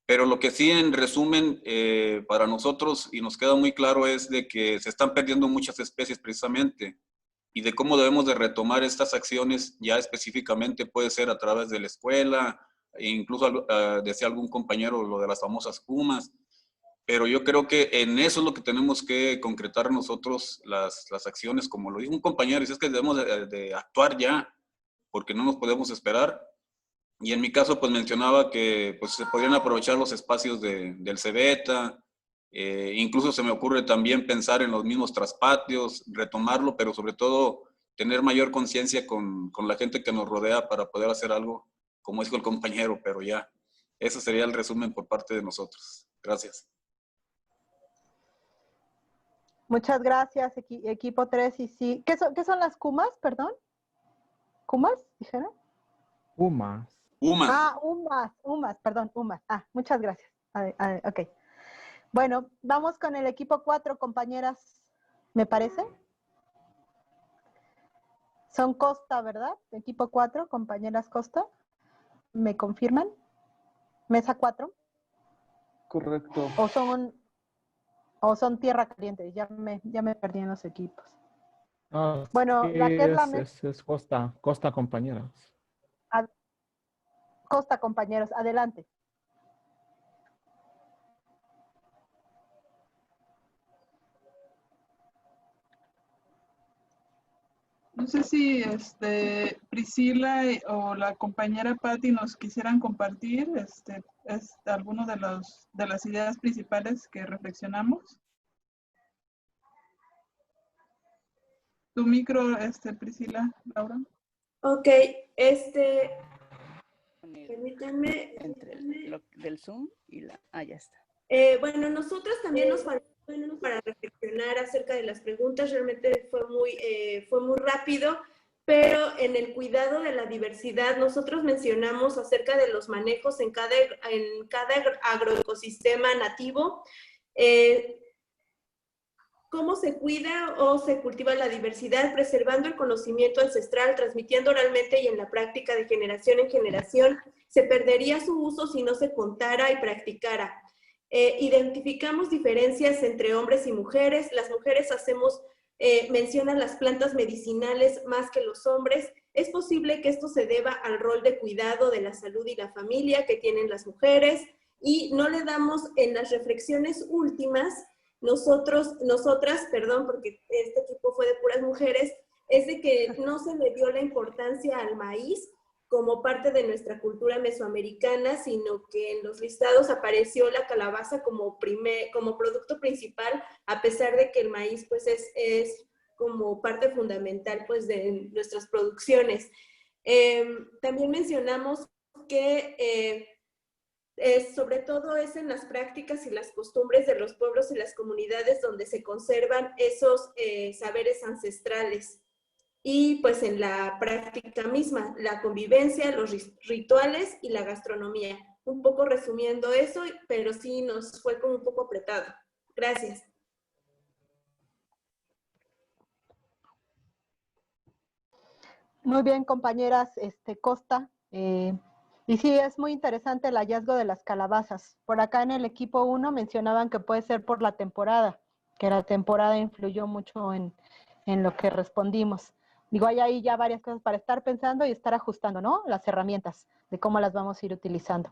Pero lo que sí, en resumen, para nosotros, y nos queda muy claro, es de que se están perdiendo muchas especies precisamente, y de cómo debemos de retomar estas acciones ya específicamente, puede ser a través de la escuela, e incluso decía algún compañero lo de las famosas pumas, pero yo creo que en eso es lo que tenemos que concretar nosotros las acciones, como lo dijo un compañero, es que debemos de actuar ya, porque no nos podemos esperar. Y en mi caso, pues mencionaba que pues, se podrían aprovechar los espacios del Cebeta, incluso se me ocurre también pensar en los mismos traspatios, retomarlo, pero sobre todo tener mayor conciencia con la gente que nos rodea para poder hacer algo, como dijo el compañero, pero ya, eso sería el resumen por parte de nosotros. Gracias. Muchas gracias, equipo 3. Y sí, ¿qué son las cumas, perdón? ¿Cumas, dijeron? Pumas. Ah, UMAS, perdón, UMAS. Ah, muchas gracias. Ok. Bueno, vamos con el equipo 4, compañeras, ¿me parece? Son Costa, ¿verdad? Equipo 4, compañeras Costa. ¿Me confirman? ¿Mesa 4? Correcto. ¿O son Tierra Caliente? Ya me perdí en los equipos. No, Bueno, sí, la que es la mesa... es Costa, compañeras. Costa, compañeros, adelante. No sé si Priscila o la compañera Patti nos quisieran compartir alguno de las ideas principales que reflexionamos. Tu micro, Priscila, Laura. Ok, permítanme. Entre el del Zoom y la... Ah, ya está. Bueno, nosotros también nos faltó para reflexionar acerca de las preguntas. Realmente fue muy rápido, pero en el cuidado de la diversidad nosotros mencionamos acerca de los manejos en cada agroecosistema nativo. Cómo se cuida o se cultiva la diversidad, preservando el conocimiento ancestral, transmitiendo oralmente y en la práctica de generación en generación. Se perdería su uso si no se contara y practicara. Identificamos diferencias entre hombres y mujeres. Las mujeres hacemos mención a las plantas medicinales más que los hombres. Es posible que esto se deba al rol de cuidado de la salud y la familia que tienen las mujeres, y no le damos en las reflexiones últimas nosotras, perdón, porque este equipo fue de puras mujeres, es de que no se le dio la importancia al maíz como parte de nuestra cultura mesoamericana, sino que en los listados apareció la calabaza como producto principal, a pesar de que el maíz pues es como parte fundamental pues de nuestras producciones. También mencionamos que sobre todo es en las prácticas y las costumbres de los pueblos y las comunidades donde se conservan esos saberes ancestrales. Y pues en la práctica misma, la convivencia, los rituales y la gastronomía. Un poco resumiendo eso, pero sí nos fue como un poco apretado. Gracias. Muy bien, compañeras Costa. Y sí, es muy interesante el hallazgo de las calabazas. Por acá en el equipo 1 mencionaban que puede ser por la temporada, que la temporada influyó mucho en lo que respondimos. Digo, hay ahí ya varias cosas para estar pensando y estar ajustando, ¿no? Las herramientas, de cómo las vamos a ir utilizando.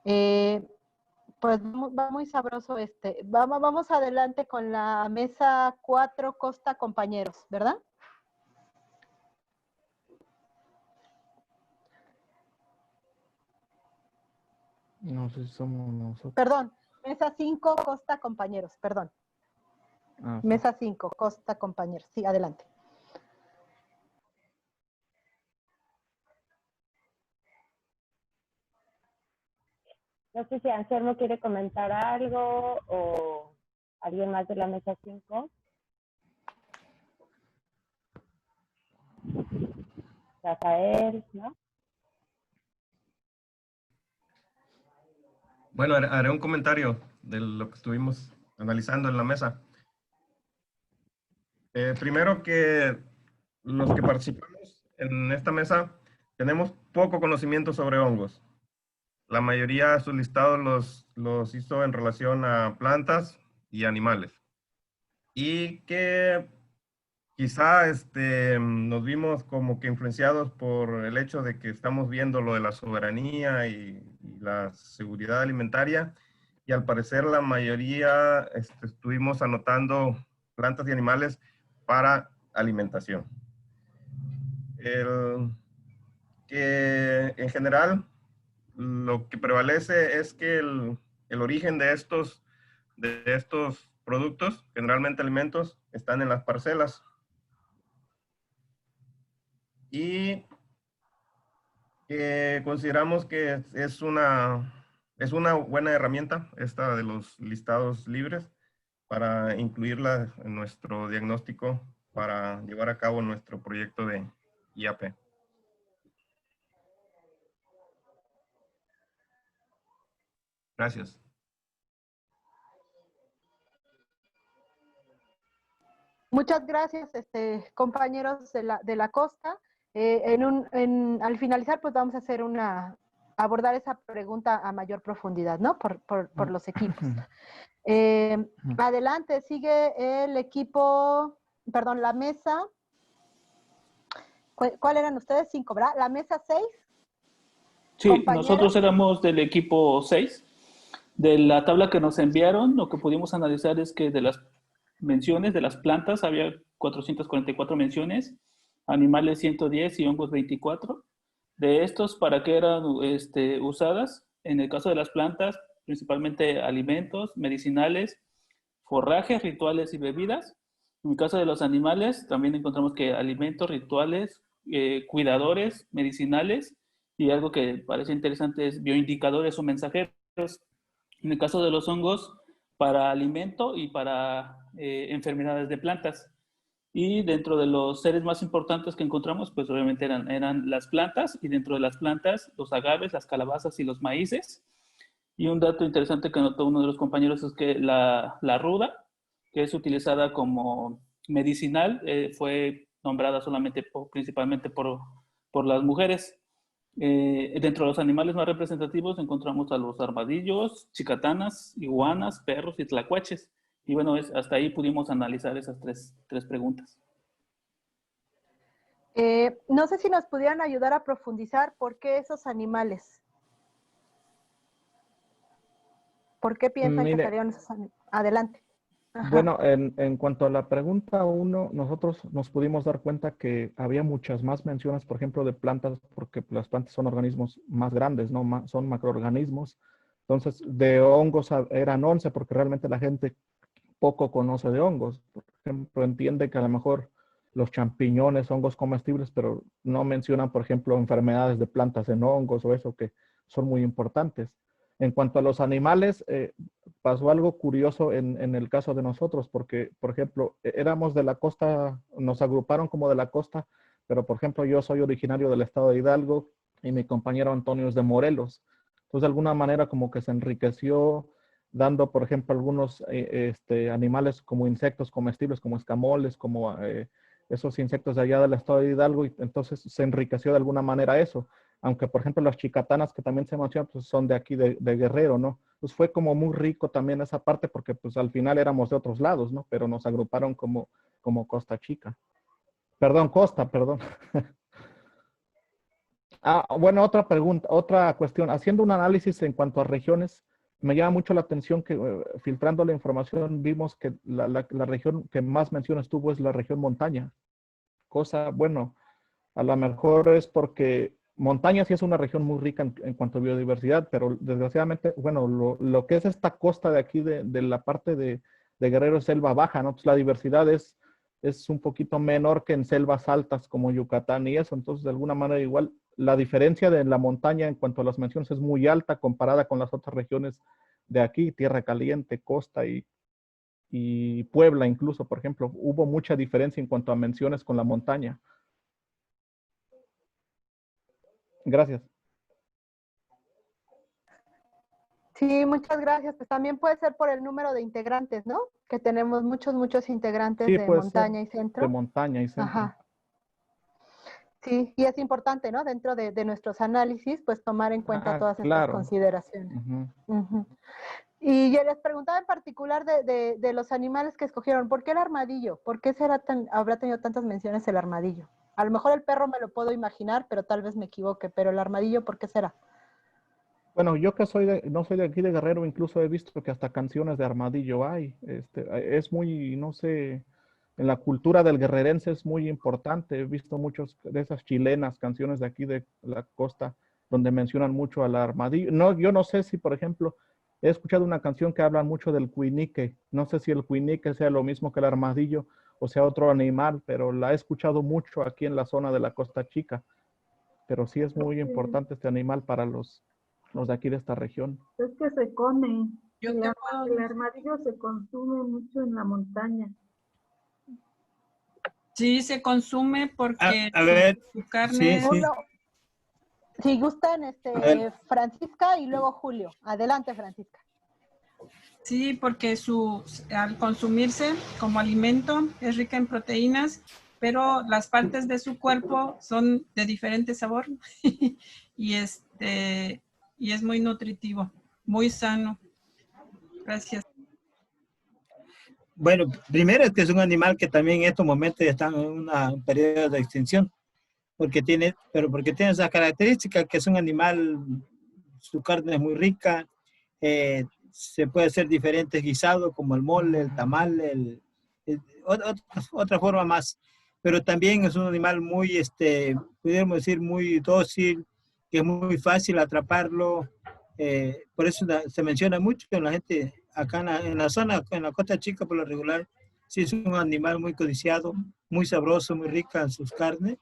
Pues va muy sabroso Vamos adelante con la mesa 4, Costa, compañeros, ¿verdad? No sé si somos nosotros. Perdón, mesa 5, Costa, compañeros, perdón. Ah, sí. Mesa 5, Costa, compañeros. Sí, adelante. No sé si Anselmo quiere comentar algo o alguien más de la mesa 5. Rafael, ¿no? Bueno, haré un comentario de lo que estuvimos analizando en la mesa. Primero que los que participamos en esta mesa tenemos poco conocimiento sobre hongos. La mayoría de sus listados los hizo en relación a plantas y animales. Y que quizá nos vimos como que influenciados por el hecho de que estamos viendo lo de la soberanía y la seguridad alimentaria, y al parecer la mayoría estuvimos anotando plantas y animales para alimentación. Que en general lo que prevalece es que el origen de estos productos, generalmente alimentos, están en las parcelas. Y consideramos que es una buena herramienta esta de los listados libres para incluirla en nuestro diagnóstico para llevar a cabo nuestro proyecto de IAP. Gracias. Muchas gracias, compañeros de la Costa. Al finalizar, pues vamos a hacer abordar esa pregunta a mayor profundidad, ¿no? Por los equipos. Adelante, sigue el equipo, perdón, la mesa. ¿Cuál eran ustedes? 5, ¿verdad? ¿La mesa 6? Sí, nosotros éramos del equipo 6. De la tabla que nos enviaron, lo que pudimos analizar es que de las menciones de las plantas había 444 menciones, animales 110 y hongos 24. De estos, ¿para qué eran usadas? En el caso de las plantas, principalmente alimentos, medicinales, forrajes, rituales y bebidas. En el caso de los animales, también encontramos que alimentos, rituales, cuidadores, medicinales, y algo que parece interesante es bioindicadores o mensajeros. En el caso de los hongos, para alimento y para enfermedades de plantas. Y dentro de los seres más importantes que encontramos, pues obviamente eran las plantas, y dentro de las plantas, los agaves, las calabazas y los maíces. Y un dato interesante que notó uno de los compañeros es que la ruda, que es utilizada como medicinal, fue nombrada solamente principalmente por las mujeres. Dentro de los animales más representativos encontramos a los armadillos, chicatanas, iguanas, perros y tlacuaches. Y bueno, hasta ahí pudimos analizar esas tres preguntas. No sé si nos pudieran ayudar a profundizar por qué esos animales. ¿Por qué piensan que salieron esos animales? Adelante. Bueno, en cuanto a la pregunta 1, nosotros nos pudimos dar cuenta que había muchas más menciones, por ejemplo, de plantas, porque las plantas son organismos más grandes, ¿no? Son macroorganismos. Entonces, de hongos eran 11, porque realmente la gente poco conoce de hongos. Por ejemplo, entiende que a lo mejor los champiñones, hongos comestibles, pero no mencionan, por ejemplo, enfermedades de plantas en hongos o eso que son muy importantes. En cuanto a los animales, pasó algo curioso en el caso de nosotros, porque, por ejemplo, éramos de la costa, nos agruparon como de la costa, pero, por ejemplo, yo soy originario del estado de Hidalgo y mi compañero Antonio es de Morelos. Entonces, de alguna manera, como que se enriqueció dando, por ejemplo, algunos animales como insectos comestibles, como escamoles, como esos insectos de allá del estado de Hidalgo, y entonces se enriqueció de alguna manera eso. Aunque, por ejemplo, las chicatanas que también se mencionan, pues son de aquí, de Guerrero, ¿no? Pues fue como muy rico también esa parte, porque pues al final éramos de otros lados, ¿no? Pero nos agruparon como Costa Chica. Perdón, Costa, perdón. Bueno, otra pregunta, otra cuestión. Haciendo un análisis en cuanto a regiones, me llama mucho la atención que filtrando la información vimos que la región que más menciones tuvo es la región montaña. Bueno, a lo mejor es porque montaña sí es una región muy rica en cuanto a biodiversidad, pero desgraciadamente, bueno, lo que es esta costa de aquí, de la parte de Guerrero, es selva baja, ¿no? Pues la diversidad es un poquito menor que en selvas altas como Yucatán y eso. Entonces, de alguna manera, igual, la diferencia de la montaña en cuanto a las menciones es muy alta comparada con las otras regiones de aquí, Tierra Caliente, Costa y Puebla incluso, por ejemplo. Hubo mucha diferencia en cuanto a menciones con la montaña. Gracias. Sí, muchas gracias. Pues también puede ser por el número de integrantes, ¿no? Que tenemos muchos integrantes Sí, de puede montaña ser y centro. de montaña y centro. Ajá. Sí, y es importante, ¿no? Dentro de nuestros análisis, pues tomar en cuenta todas estas consideraciones. Y yo les preguntaba en particular de los animales que escogieron, ¿por qué el armadillo? ¿Por qué habrá tenido tantas menciones el armadillo? A lo mejor el perro me lo puedo imaginar, pero tal vez me equivoque, pero el armadillo, ¿por qué será? Bueno, yo que no soy de aquí de Guerrero, incluso he visto que hasta canciones de armadillo hay. Es muy, no sé, en la cultura del guerrerense es muy importante. He visto muchas de esas chilenas, canciones de aquí de la costa, donde mencionan mucho al armadillo. No, yo no sé si, por ejemplo, he escuchado una canción que habla mucho del cuinique. No sé si el cuinique sea lo mismo que el armadillo o sea otro animal, pero la he escuchado mucho aquí en la zona de la Costa Chica. Pero sí es muy importante este animal para los de aquí de esta región. Es que se come. El armadillo se consume mucho en la montaña. Sí, se consume porque a ver, su carne... sí. Si gustan, Francisca y luego Julio. Adelante, Francisca. Sí, porque al consumirse como alimento es rica en proteínas, pero las partes de su cuerpo son de diferente sabor y es muy nutritivo, muy sano. Gracias. Bueno, primero es que es un animal que también en estos momentos está en un periodo de extinción, porque tiene esas características, que es un animal, su carne es muy rica, se puede hacer diferentes guisados como el mole, el tamal, otra forma más, pero también es un animal muy, pudiéramos decir, muy dócil, que es muy fácil atraparlo, por eso se menciona mucho en la gente acá en la zona, en la Costa Chica por lo regular, sí es un animal muy codiciado, muy sabroso, muy rica en sus carnes,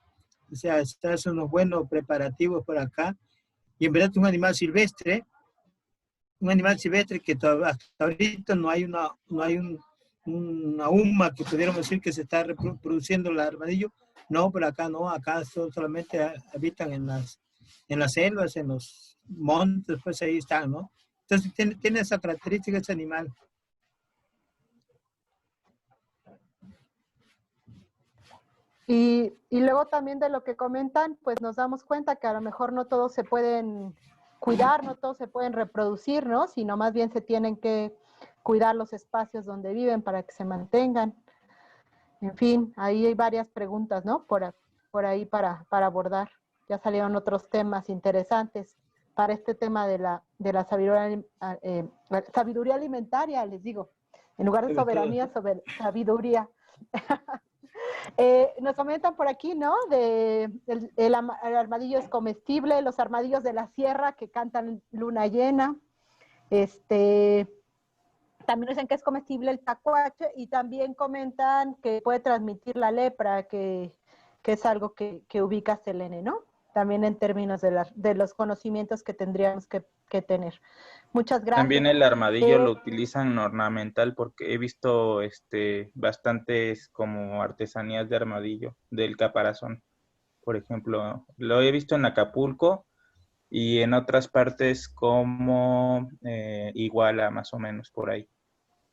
o sea, se hacen unos buenos preparativos por acá, y en verdad es un animal silvestre que hasta ahorita no hay una UMA que pudiéramos decir que se está reproduciendo el armadillo. No, pero acá no, acá solamente habitan en las selvas, en los montes, pues ahí están, ¿no? Entonces tiene esa característica ese animal. Y luego también de lo que comentan, pues nos damos cuenta que a lo mejor no todos se pueden cuidar, no todos se pueden reproducir, ¿no? Sino más bien se tienen que cuidar los espacios donde viven para que se mantengan. En fin, ahí hay varias preguntas, ¿no? Por ahí para abordar. Ya salieron otros temas interesantes para este tema de la sabiduría alimentaria, les digo. En lugar de soberanía, sabiduría. Nos comentan por aquí, ¿no? El armadillo es comestible, los armadillos de la sierra que cantan luna llena. También dicen que es comestible el tacuache y también comentan que puede transmitir la lepra, que es algo que ubica Selene, ¿no? También en términos de los conocimientos que tendríamos que tener. Muchas gracias. También el armadillo lo utilizan ornamental porque he visto bastantes como artesanías de armadillo, del caparazón. Por ejemplo, lo he visto en Acapulco y en otras partes como Iguala, más o menos por ahí.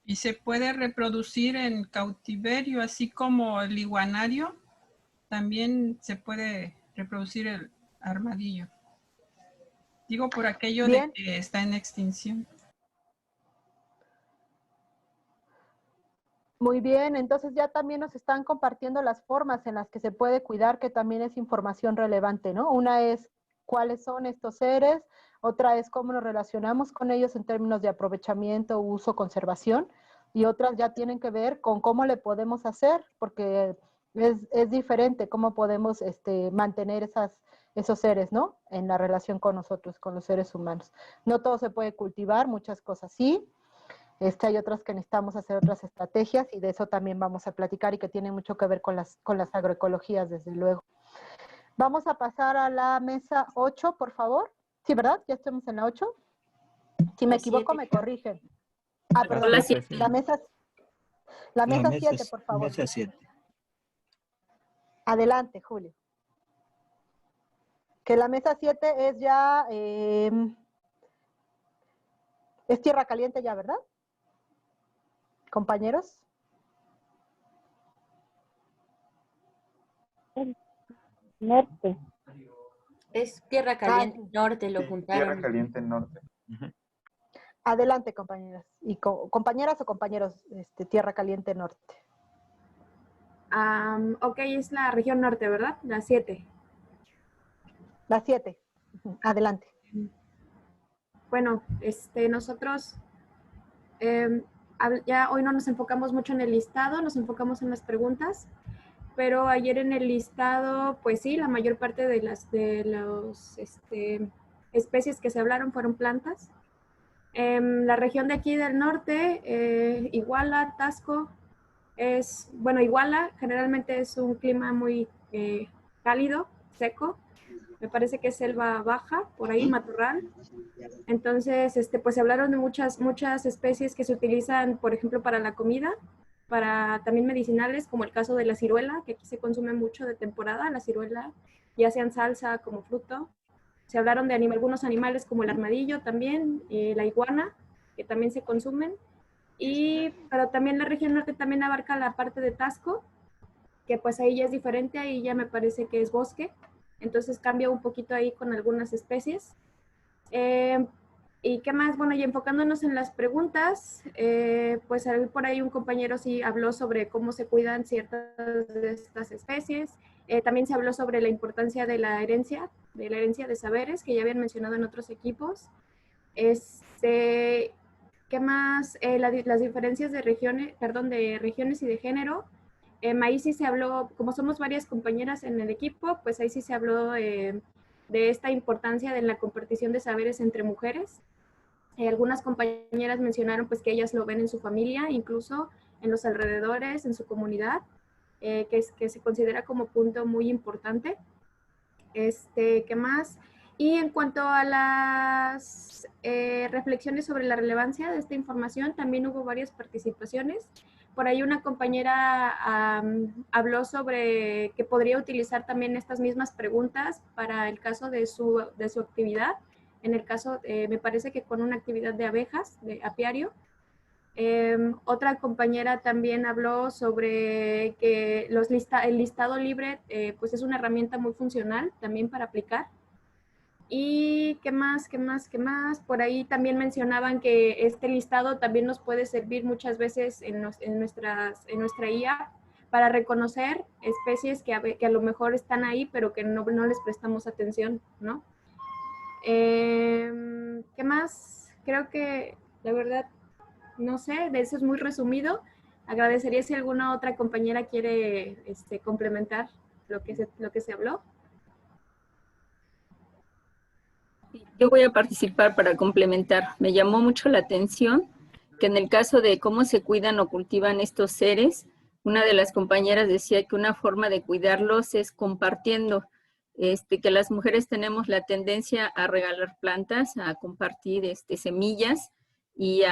Y se puede reproducir en cautiverio, así como el iguanario, también se puede reproducir el armadillo. Digo por aquello de que está en extinción. Muy bien, entonces ya también nos están compartiendo las formas en las que se puede cuidar, que también es información relevante, ¿no? Una es cuáles son estos seres, otra es cómo nos relacionamos con ellos en términos de aprovechamiento, uso, conservación, y otras ya tienen que ver con cómo le podemos hacer, porque es diferente cómo podemos mantener esos seres, ¿no? En la relación con nosotros, con los seres humanos. No todo se puede cultivar, muchas cosas sí. Hay otras que necesitamos hacer otras estrategias y de eso también vamos a platicar y que tiene mucho que ver con las agroecologías, desde luego. Vamos a pasar a la mesa 8, por favor. Sí, ¿verdad? Ya estamos en la 8. Si me equivoco, me corrigen. Ah, perdón. La mesa 7, por favor. Mesa 7. Adelante, Julio. Que la mesa 7 es ya, es tierra caliente ya, ¿verdad? Compañeros. Norte. Es Tierra Caliente Norte, lo juntaron. Tierra Caliente Norte. Adelante, compañeras. Y compañeras o compañeros, Tierra Caliente Norte. Ok, es la región norte, ¿verdad? La 7. La 7. Adelante. Bueno, nosotros ya hoy no nos enfocamos mucho en el listado, nos enfocamos en las preguntas, pero ayer en el listado, pues sí, la mayor parte de las especies que se hablaron fueron plantas. La región de aquí del norte, Iguala, Taxco, Iguala generalmente es un clima muy cálido, seco. Me parece que es selva baja, por ahí, matorral. Entonces, pues se hablaron de muchas especies que se utilizan, por ejemplo, para la comida, para también medicinales, como el caso de la ciruela, que aquí se consume mucho de temporada, la ciruela, ya sea en salsa como fruto. Se hablaron de algunos animales como el armadillo también, la iguana, que también se consumen. Pero también la región norte también abarca la parte de Taxco, que pues ahí ya es diferente, ahí ya me parece que es bosque. Entonces cambia un poquito ahí con algunas especies. ¿Y qué más? Bueno, y enfocándonos en las preguntas, pues por ahí un compañero sí habló sobre cómo se cuidan ciertas de estas especies. También se habló sobre la importancia de la herencia de saberes, que ya habían mencionado en otros equipos. ¿Qué más? Las diferencias de regiones y de género. Ahí sí se habló, como somos varias compañeras en el equipo, pues ahí sí se habló de esta importancia de la compartición de saberes entre mujeres. Algunas compañeras mencionaron pues que ellas lo ven en su familia, incluso en los alrededores, en su comunidad, que se considera como punto muy importante. ¿Qué más? Y en cuanto a las reflexiones sobre la relevancia de esta información, también hubo varias participaciones. Por ahí una compañera habló sobre que podría utilizar también estas mismas preguntas para el caso de su actividad. En el caso, me parece que con una actividad de abejas, de apiario. Otra compañera también habló sobre que el listado libre pues es una herramienta muy funcional también para aplicar. Y qué más. Por ahí también mencionaban que este listado también nos puede servir muchas veces en nuestra IA para reconocer especies que a lo mejor están ahí, pero que no les prestamos atención, ¿no? ¿Qué más? Creo que, la verdad, no sé, de eso es muy resumido. Agradecería si alguna otra compañera quiere complementar lo que se habló. Yo voy a participar para complementar. Me llamó mucho la atención que en el caso de cómo se cuidan o cultivan estos seres, una de las compañeras decía que una forma de cuidarlos es compartiendo, que las mujeres tenemos la tendencia a regalar plantas, a compartir semillas y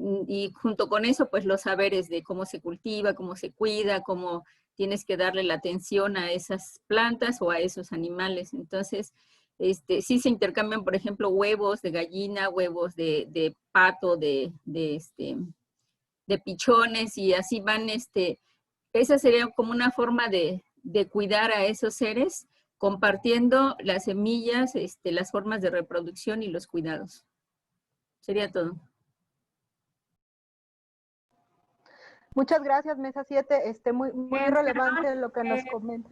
y junto con eso pues los saberes de cómo se cultiva, cómo se cuida, cómo tienes que darle la atención a esas plantas o a esos animales. Entonces, sí se intercambian, por ejemplo, huevos de gallina, huevos de pato, de pichones, y así van, esa sería como una forma de cuidar a esos seres, compartiendo las semillas, las formas de reproducción y los cuidados. Sería todo. Muchas gracias, Mesa 7. Muy relevante lo que nos comenta.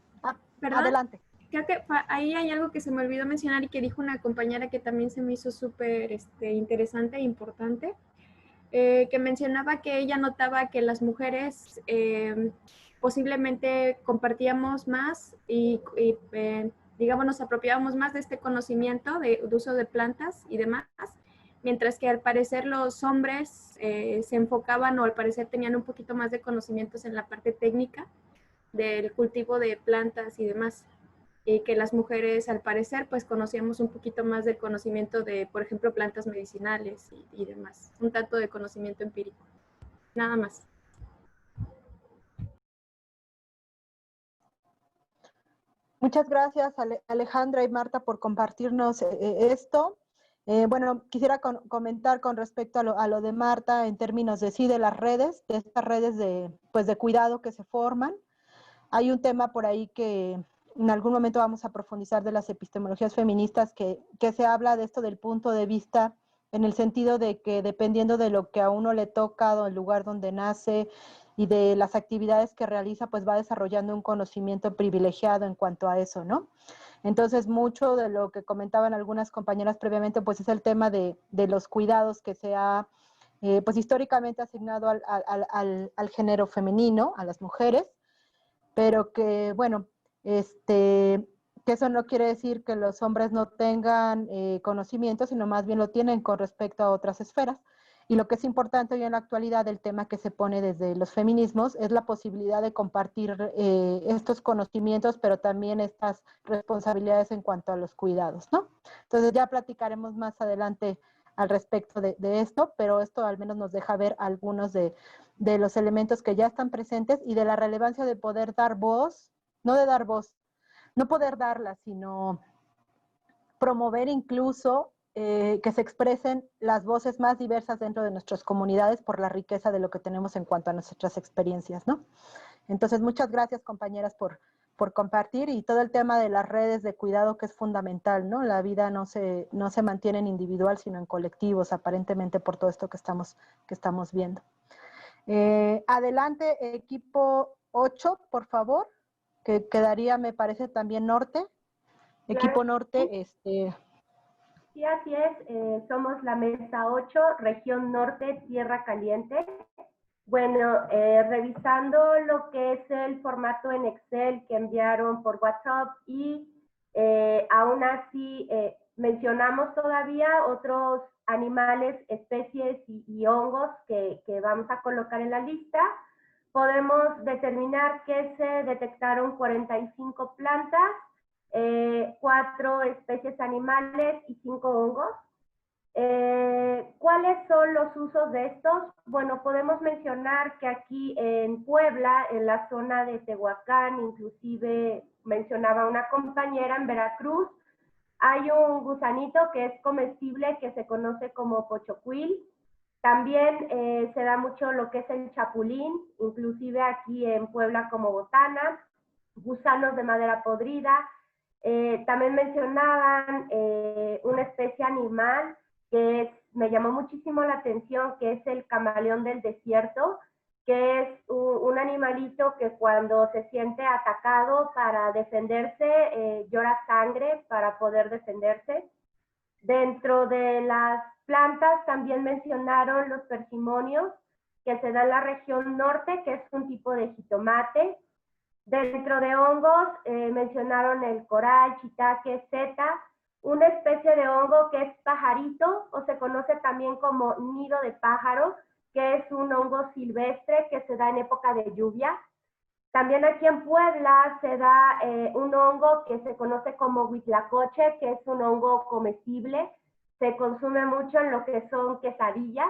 Adelante. Creo que ahí hay algo que se me olvidó mencionar y que dijo una compañera que también se me hizo súper interesante e importante, que mencionaba que ella notaba que las mujeres posiblemente compartíamos más y digamos, nos apropiábamos más de este conocimiento de uso de plantas y demás, mientras que al parecer los hombres se enfocaban o al parecer tenían un poquito más de conocimientos en la parte técnica del cultivo de plantas y demás. Y que las mujeres, al parecer, pues conocíamos un poquito más del conocimiento de, por ejemplo, plantas medicinales y demás. Un tanto de conocimiento empírico. Nada más. Muchas gracias, Alejandra y Marta, por compartirnos esto. Bueno, quisiera comentar con respecto a lo de Marta en términos de las redes, de estas redes de cuidado que se forman. Hay un tema por ahí que en algún momento vamos a profundizar de las epistemologías feministas, que se habla de esto del punto de vista en el sentido de que dependiendo de lo que a uno le toca, del lugar donde nace y de las actividades que realiza, pues va desarrollando un conocimiento privilegiado en cuanto a eso, ¿no? Entonces, mucho de lo que comentaban algunas compañeras previamente, pues es el tema de los cuidados que se ha, pues históricamente asignado al género femenino, a las mujeres, pero que, bueno, que eso no quiere decir que los hombres no tengan conocimiento, sino más bien lo tienen con respecto a otras esferas. Y lo que es importante hoy en la actualidad, el tema que se pone desde los feminismos, es la posibilidad de compartir estos conocimientos, pero también estas responsabilidades en cuanto a los cuidados, ¿no? Entonces ya platicaremos más adelante al respecto de esto, pero esto al menos nos deja ver algunos de los elementos que ya están presentes y de la relevancia de poder dar voz, no poder darla, sino promover incluso que se expresen las voces más diversas dentro de nuestras comunidades por la riqueza de lo que tenemos en cuanto a nuestras experiencias, ¿no? Entonces, muchas gracias, compañeras, por compartir, y todo el tema de las redes de cuidado, que es fundamental, ¿no? La vida no se mantiene en individual, sino en colectivos, aparentemente, por todo esto que estamos viendo. Adelante, equipo 8, por favor, que quedaría, me parece, también Norte. Claro. Equipo Norte, Sí, así es. Somos la mesa 8, región Norte, Tierra Caliente. Bueno, revisando lo que es el formato en Excel que enviaron por WhatsApp y aún así mencionamos todavía otros animales, especies y hongos que vamos a colocar en la lista. Podemos determinar que se detectaron 45 plantas, 4 especies animales y 5 hongos. ¿Cuáles son los usos de estos? Bueno, podemos mencionar que aquí en Puebla, en la zona de Tehuacán, inclusive mencionaba una compañera en Veracruz, hay un gusanito que es comestible que se conoce como pochocuil. También se da mucho lo que es el chapulín, inclusive aquí en Puebla como botana, gusanos de madera podrida. También mencionaban una especie animal que me llamó muchísimo la atención, que es el camaleón del desierto, que es un animalito que cuando se siente atacado para defenderse, llora sangre para poder defenderse. Dentro de las plantas también mencionaron los persimonios, que se da en la región norte, que es un tipo de jitomate. Dentro de hongos mencionaron el coral, shiitake, seta, una especie de hongo que es pajarito, o se conoce también como nido de pájaro, que es un hongo silvestre que se da en época de lluvia. También aquí en Puebla se da un hongo que se conoce como huitlacoche, que es un hongo comestible, se consume mucho en lo que son quesadillas.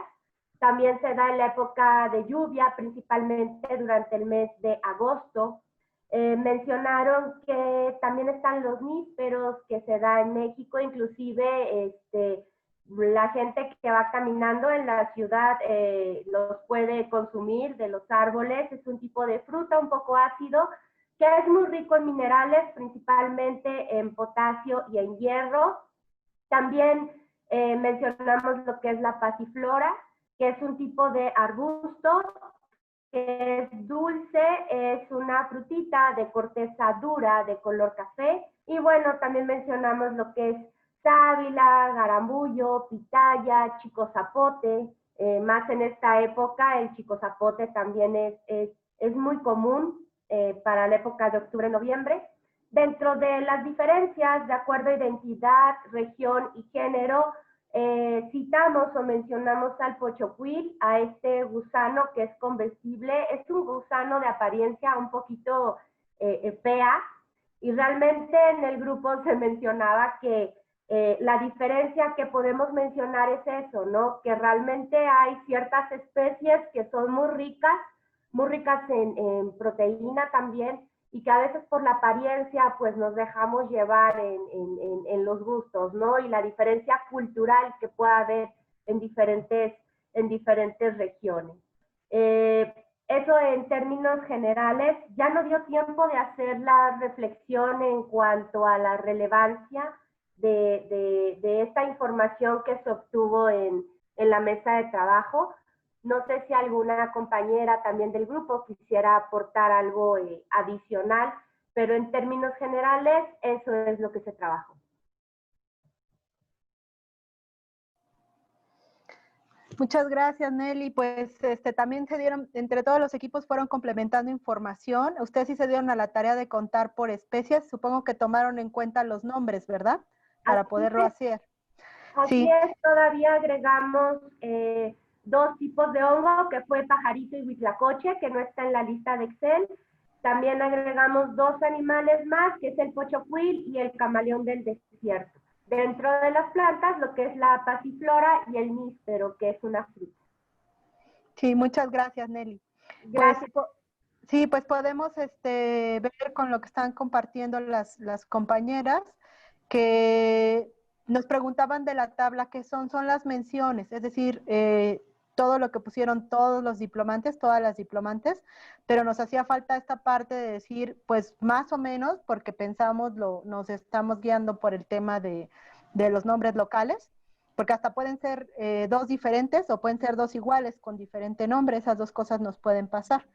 También se da en la época de lluvia, principalmente durante el mes de agosto. Mencionaron que también están los nísperos, que se da en México, inclusive la gente que va caminando en la ciudad los puede consumir de los árboles. Es un tipo de fruta un poco ácido, que es muy rico en minerales, principalmente en potasio y en hierro. También mencionamos lo que es la pasiflora, que es un tipo de arbusto que es dulce, es una frutita de corteza dura, de color café. Y bueno, también mencionamos lo que es sábila, garambullo, pitaya, chico zapote. Más en esta época, el chico zapote también es muy común para la época de octubre-noviembre. Dentro de las diferencias, de acuerdo a identidad, región y género, citamos o mencionamos al pochocuil, a este gusano que es comestible. Es un gusano de apariencia un poquito fea, y realmente en el grupo se mencionaba que la diferencia que podemos mencionar es eso, ¿no? Que realmente hay ciertas especies que son muy ricas en proteína también, y que a veces por la apariencia pues nos dejamos llevar en los gustos, ¿no? Y la diferencia cultural que pueda haber en diferentes regiones. Eso en términos generales. Ya no dio tiempo de hacer la reflexión en cuanto a la relevancia de esta información que se obtuvo en la mesa de trabajo. No sé si alguna compañera también del grupo quisiera aportar algo adicional, pero en términos generales eso es lo que se trabajó. Muchas gracias, Nelly. Pues también se dieron, entre todos los equipos fueron complementando información. Ustedes sí se dieron a la tarea de contar por especies. Supongo que tomaron en cuenta los nombres, ¿verdad? Para poderlo hacer. Así es, todavía agregamos dos tipos de hongo, que fue pajarito y huitlacoche, que no está en la lista de Excel. También agregamos dos animales más, que es el pochocuil y el camaleón del desierto. Dentro de las plantas, lo que es la pasiflora y el níspero, que es una fruta. Sí, muchas gracias, Nelly. Gracias. Pues, sí, pues podemos ver con lo que están compartiendo las compañeras, que nos preguntaban de la tabla, que son las menciones, es decir, todo lo que pusieron todos los diplomantes, todas las diplomantes, pero nos hacía falta esta parte de decir, pues más o menos, porque pensamos, nos estamos guiando por el tema de los nombres locales, porque hasta pueden ser dos diferentes o pueden ser dos iguales con diferente nombre, esas dos cosas nos pueden pasar.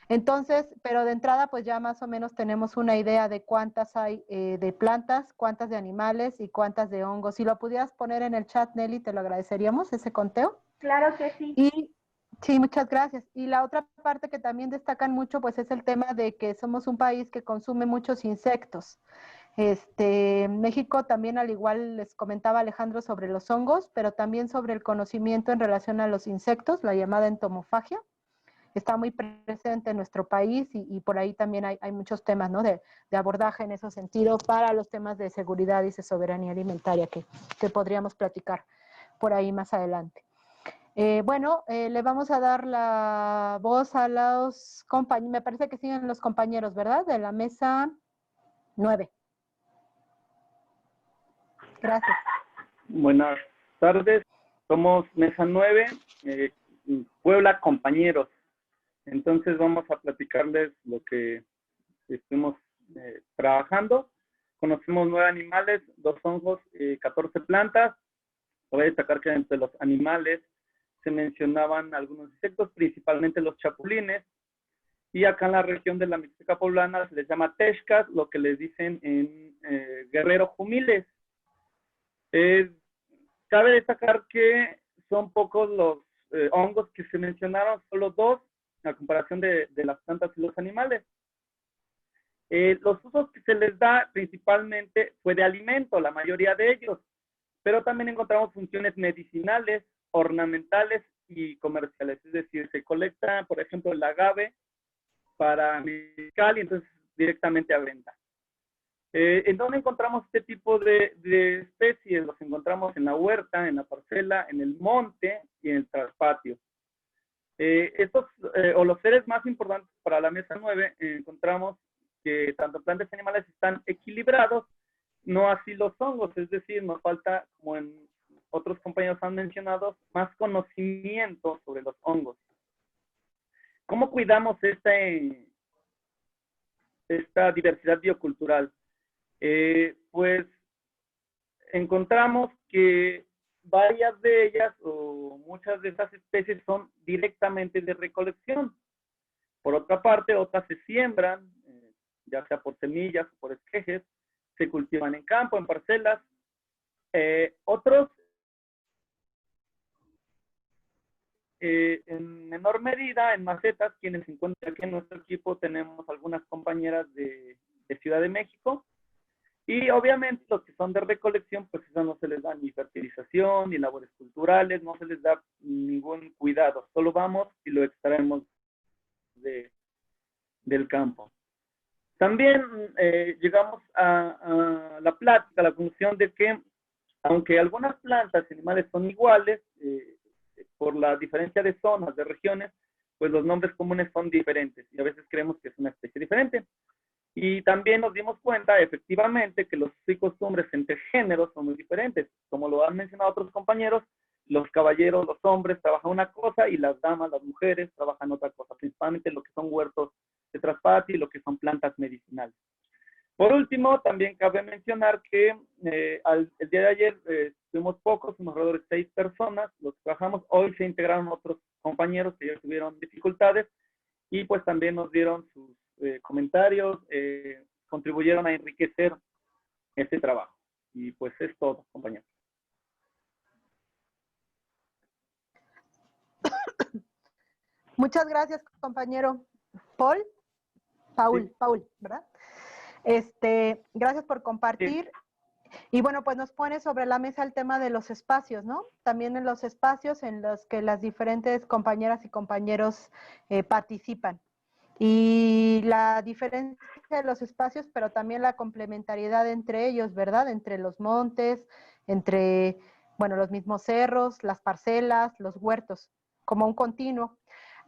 Entonces, pero de entrada, pues ya más o menos tenemos una idea de cuántas hay de plantas, cuántas de animales y cuántas de hongos. Si lo pudieras poner en el chat, Nelly, te lo agradeceríamos, ese conteo. Claro que sí. Y sí, muchas gracias. Y la otra parte que también destacan mucho, pues es el tema de que somos un país que consume muchos insectos. México también, al igual les comentaba Alejandro sobre los hongos, pero también sobre el conocimiento en relación a los insectos, la llamada entomofagia. Está muy presente en nuestro país y por ahí también hay muchos temas, ¿no? de abordaje en ese sentido para los temas de seguridad y de soberanía alimentaria que podríamos platicar por ahí más adelante. Bueno, le vamos a dar la voz a los compañeros, me parece que siguen los compañeros, ¿verdad? De la mesa 9. Gracias. Buenas tardes, somos mesa 9, Puebla compañeros. Entonces vamos a platicarles lo que estuvimos trabajando. Conocimos 9 animales, 2 hongos, 14 plantas. Voy a destacar que entre los animales se mencionaban algunos insectos, principalmente los chapulines. Y acá en la región de la Mixteca poblana se les llama texcas, lo que les dicen en Guerrero jumiles. cabe destacar que son pocos los hongos que se mencionaron, solo 2, a comparación de las plantas y los animales. Los usos que se les da principalmente fue de alimento, la mayoría de ellos, pero también encontramos funciones medicinales, ornamentales y comerciales. Es decir, se colecta, por ejemplo, el agave para mezcal y entonces directamente a venta. ¿En dónde encontramos este tipo de especies? Los encontramos en la huerta, en la parcela, en el monte y en el traspatio. O los seres más importantes para la mesa 9, encontramos que tanto plantas y animales están equilibrados, no así los hongos, es decir, nos falta, como en otros compañeros han mencionado, más conocimiento sobre los hongos. ¿Cómo cuidamos esta diversidad biocultural? Pues encontramos que varias de ellas o muchas de esas especies son directamente de recolección. Por otra parte, otras se siembran, ya sea por semillas o por esquejes, se cultivan en campo, en parcelas. Otros, en menor medida, en macetas, quienes se encuentran aquí en nuestro equipo, tenemos algunas compañeras de Ciudad de México. Y obviamente los que son de recolección, pues eso no se les da ni fertilización, ni labores culturales, no se les da ningún cuidado. Solo vamos y lo extraemos del campo. También llegamos a la plática, a la conclusión de que, aunque algunas plantas y animales son iguales, por la diferencia de zonas, de regiones, pues los nombres comunes son diferentes y a veces creemos que es una especie diferente. Y también nos dimos cuenta, efectivamente, que los usos y costumbres entre géneros son muy diferentes. Como lo han mencionado otros compañeros, los caballeros, los hombres, trabajan una cosa y las damas, las mujeres, trabajan otra cosa, principalmente lo que son huertos de traspatio y lo que son plantas medicinales. Por último, también cabe mencionar que el día de ayer fuimos pocos, fuimos alrededor de 6 personas, los que trabajamos. Hoy se integraron otros compañeros que ya tuvieron dificultades y pues también nos dieron sus comentarios, contribuyeron a enriquecer este trabajo. Y pues es todo, compañeros. Muchas gracias, compañero. Paul, ¿verdad? Gracias por compartir. Y bueno, pues nos pone sobre la mesa el tema de los espacios, ¿no? También en los espacios en los que las diferentes compañeras y compañeros participan. Y la diferencia de los espacios, pero también la complementariedad entre ellos, ¿verdad? Entre los montes, entre, bueno, los mismos cerros, las parcelas, los huertos, como un continuo.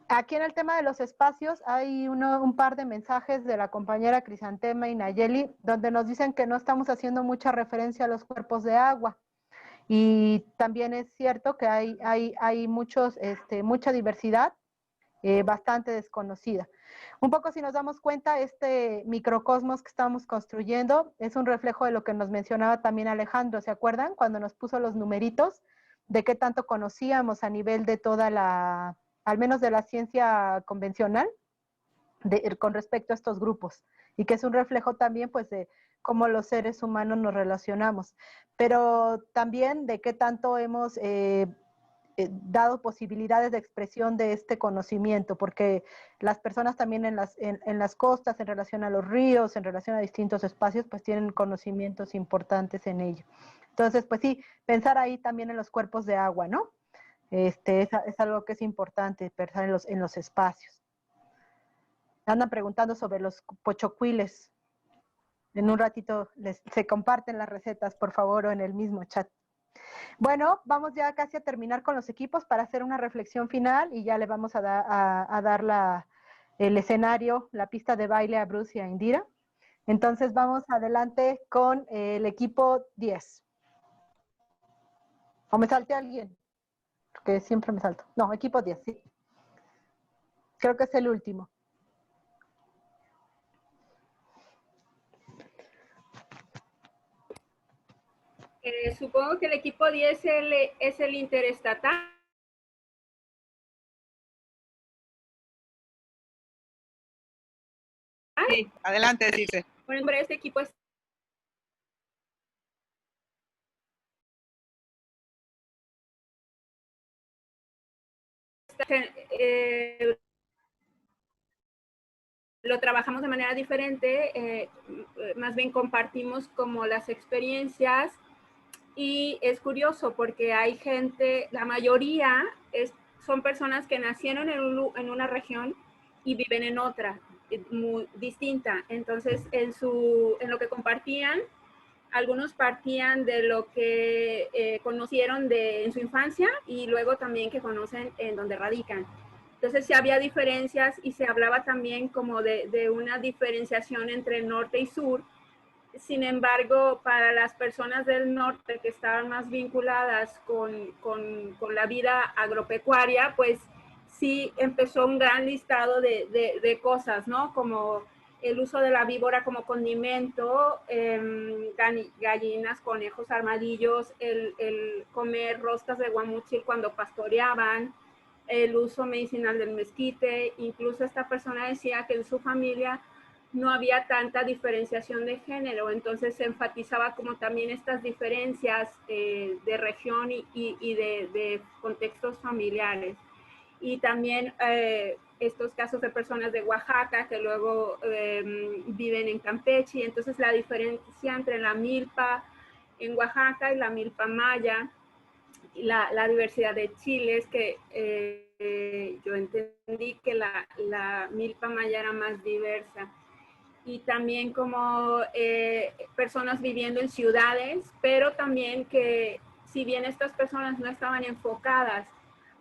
Aquí en el tema de los espacios hay un par de mensajes de la compañera Crisantema y Nayeli, donde nos dicen que no estamos haciendo mucha referencia a los cuerpos de agua. Y también es cierto que hay mucha diversidad, bastante desconocida. Un poco si nos damos cuenta, este microcosmos que estamos construyendo es un reflejo de lo que nos mencionaba también Alejandro, ¿se acuerdan? Cuando nos puso los numeritos de qué tanto conocíamos a nivel de toda la, al menos de la ciencia convencional, con respecto a estos grupos, y que es un reflejo también pues de cómo los seres humanos nos relacionamos, pero también de qué tanto hemos dado posibilidades de expresión de este conocimiento, porque las personas también en las costas, en relación a los ríos, en relación a distintos espacios, pues tienen conocimientos importantes en ello. Entonces, pues sí, pensar ahí también en los cuerpos de agua, ¿no? Es algo que es importante, pensar en los espacios. Andan preguntando sobre los pochocuiles. En un ratito se comparten las recetas, por favor, o en el mismo chat. Bueno, vamos ya casi a terminar con los equipos para hacer una reflexión final y ya le vamos a dar el escenario, la pista de baile a Bruce y a Indira. Entonces vamos adelante con el equipo 10. ¿O me salté a alguien? Porque siempre me salto. No, equipo 10, sí. Creo que es el último. Supongo que el equipo 10 es el interestatal. Sí, adelante, dice. Bueno, este equipo es lo trabajamos de manera diferente, más bien compartimos como las experiencias, y es curioso porque hay gente, la mayoría son personas que nacieron en una región y viven en otra, muy distinta. Entonces, en lo que compartían, algunos partían de lo que conocieron en su infancia y luego también que conocen en donde radican. Entonces sí había diferencias y se hablaba también como de una diferenciación entre norte y sur. Sin embargo, para las personas del norte que estaban más vinculadas con la vida agropecuaria, pues sí empezó un gran listado de cosas, ¿no? Como el uso de la víbora como condimento, gallinas, conejos, armadillos, el comer roscas de guamúchil cuando pastoreaban, el uso medicinal del mezquite. Incluso esta persona decía que en su familia no había tanta diferenciación de género, entonces se enfatizaba como también estas diferencias de región y de contextos familiares. Y también estos casos de personas de Oaxaca que luego viven en Campeche, y entonces la diferencia entre la milpa en Oaxaca y la milpa maya, la diversidad de chiles, que yo entendí que la milpa maya era más diversa, y también como personas viviendo en ciudades, pero también que si bien estas personas no estaban enfocadas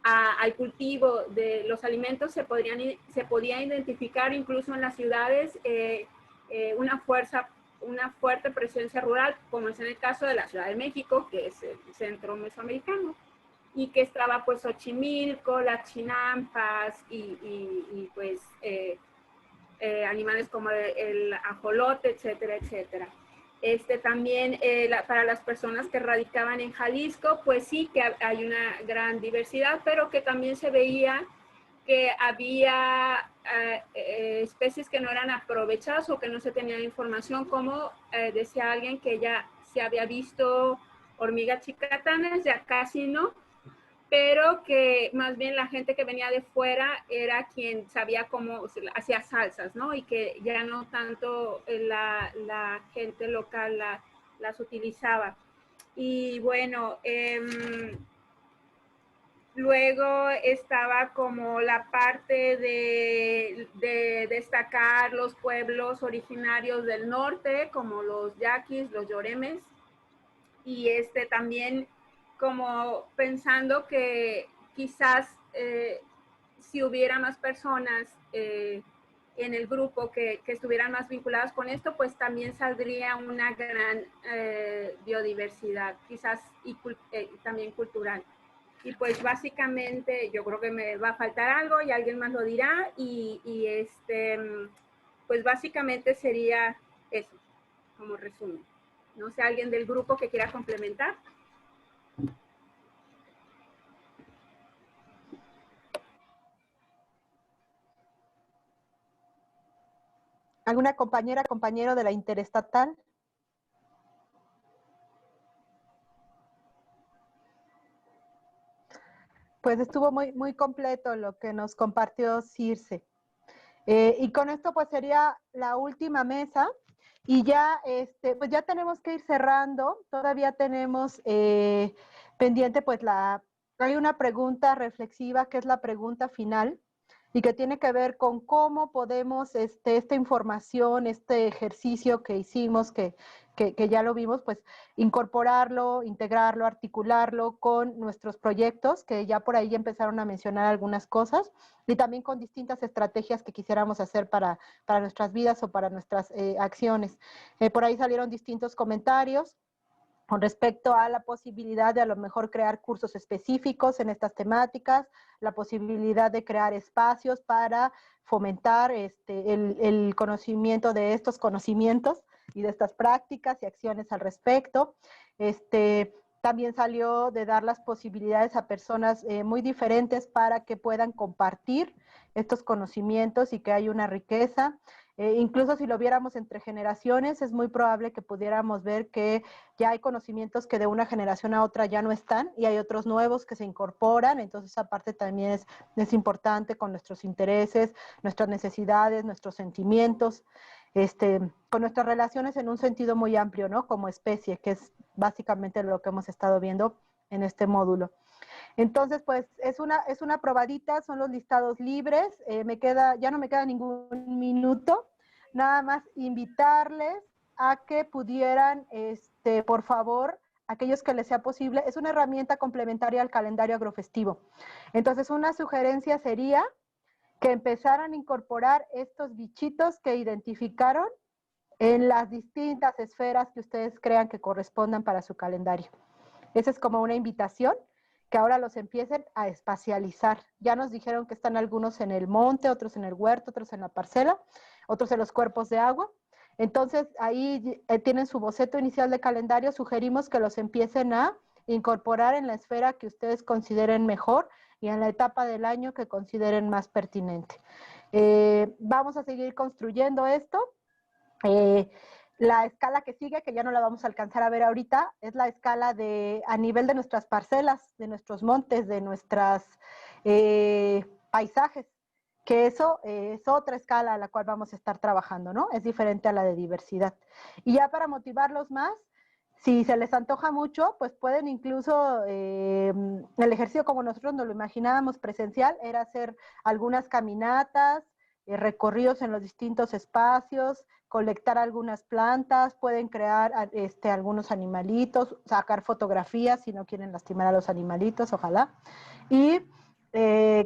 al cultivo de los alimentos, se podía identificar incluso en las ciudades una fuerte presencia rural, como es en el caso de la Ciudad de México, que es el centro mesoamericano, y que estaba pues Xochimilco, las chinampas y pues animales como el ajolote, etcétera, etcétera. También para las personas que radicaban en Jalisco, pues sí que hay una gran diversidad, pero que también se veía que había especies que no eran aprovechadas o que no se tenía información, como decía alguien que ya se había visto hormigas chicatanas, ya casi no, pero que más bien la gente que venía de fuera era quien sabía cómo hacía salsas, ¿no? Y que ya no tanto la gente local las utilizaba. Y bueno, luego estaba como la parte de destacar los pueblos originarios del norte, como los yaquis, los yoremes, y también como pensando que quizás si hubiera más personas en el grupo que estuvieran más vinculadas con esto, pues también saldría una gran biodiversidad, quizás y también cultural. Y pues básicamente yo creo que me va a faltar algo y alguien más lo dirá, y pues básicamente sería eso, como resumen. No sé, alguien del grupo que quiera complementar. ¿Alguna compañera, compañero de la interestatal? Pues estuvo muy completo lo que nos compartió Circe. Y con esto pues sería la última mesa, y ya, pues ya tenemos que ir cerrando. Todavía tenemos pendiente pues hay una pregunta reflexiva que es la pregunta final, y que tiene que ver con cómo podemos esta información, este ejercicio que hicimos, que ya lo vimos, pues incorporarlo, integrarlo, articularlo con nuestros proyectos, que ya por ahí ya empezaron a mencionar algunas cosas, y también con distintas estrategias que quisiéramos hacer para nuestras vidas o para nuestras acciones. Por ahí salieron distintos comentarios con respecto a la posibilidad de a lo mejor crear cursos específicos en estas temáticas, la posibilidad de crear espacios para fomentar el conocimiento de estos conocimientos y de estas prácticas y acciones al respecto. También salió de dar las posibilidades a personas muy diferentes para que puedan compartir estos conocimientos y que haya una riqueza. Incluso si lo viéramos entre generaciones, es muy probable que pudiéramos ver que ya hay conocimientos que de una generación a otra ya no están y hay otros nuevos que se incorporan. Entonces, esa parte también es importante con nuestros intereses, nuestras necesidades, nuestros sentimientos, con nuestras relaciones en un sentido muy amplio, ¿no? Como especie, que es básicamente lo que hemos estado viendo en este módulo. Entonces, pues es una probadita, son los listados libres. Ya no me queda ningún minuto. Nada más invitarles a que pudieran, por favor, aquellos que les sea posible, es una herramienta complementaria al calendario agrofestivo. Entonces, una sugerencia sería que empezaran a incorporar estos bichitos que identificaron en las distintas esferas que ustedes crean que correspondan para su calendario. Esa es como una invitación, que ahora los empiecen a espacializar. Ya nos dijeron que están algunos en el monte, otros en el huerto, otros en la parcela, otros en los cuerpos de agua. Entonces, ahí tienen su boceto inicial de calendario. Sugerimos que los empiecen a incorporar en la esfera que ustedes consideren mejor y en la etapa del año que consideren más pertinente. Vamos a seguir construyendo esto. La escala que sigue, que ya no la vamos a alcanzar a ver ahorita, es la escala a nivel de nuestras parcelas, de nuestros montes, de nuestros paisajes, que eso es otra escala a la cual vamos a estar trabajando, ¿no? Es diferente a la de diversidad. Y ya para motivarlos más, si se les antoja mucho, pues pueden incluso, el ejercicio como nosotros nos lo imaginábamos presencial, era hacer algunas caminatas, recorridos en los distintos espacios, colectar algunas plantas, pueden crear algunos animalitos, sacar fotografías si no quieren lastimar a los animalitos, ojalá. Y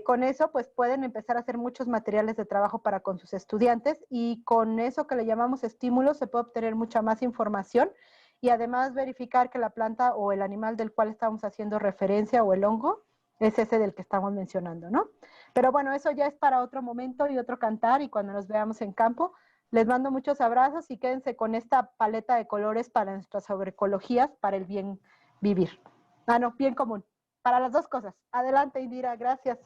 con eso pues pueden empezar a hacer muchos materiales de trabajo para con sus estudiantes y con eso que le llamamos estímulos se puede obtener mucha más información y además verificar que la planta o el animal del cual estamos haciendo referencia o el hongo es ese del que estamos mencionando, ¿no? Pero bueno, eso ya es para otro momento y otro cantar y cuando nos veamos en campo. Les mando muchos abrazos y quédense con esta paleta de colores para nuestras agroecologías, para el bien vivir. Bien común. Para las dos cosas. Adelante, Indira, gracias.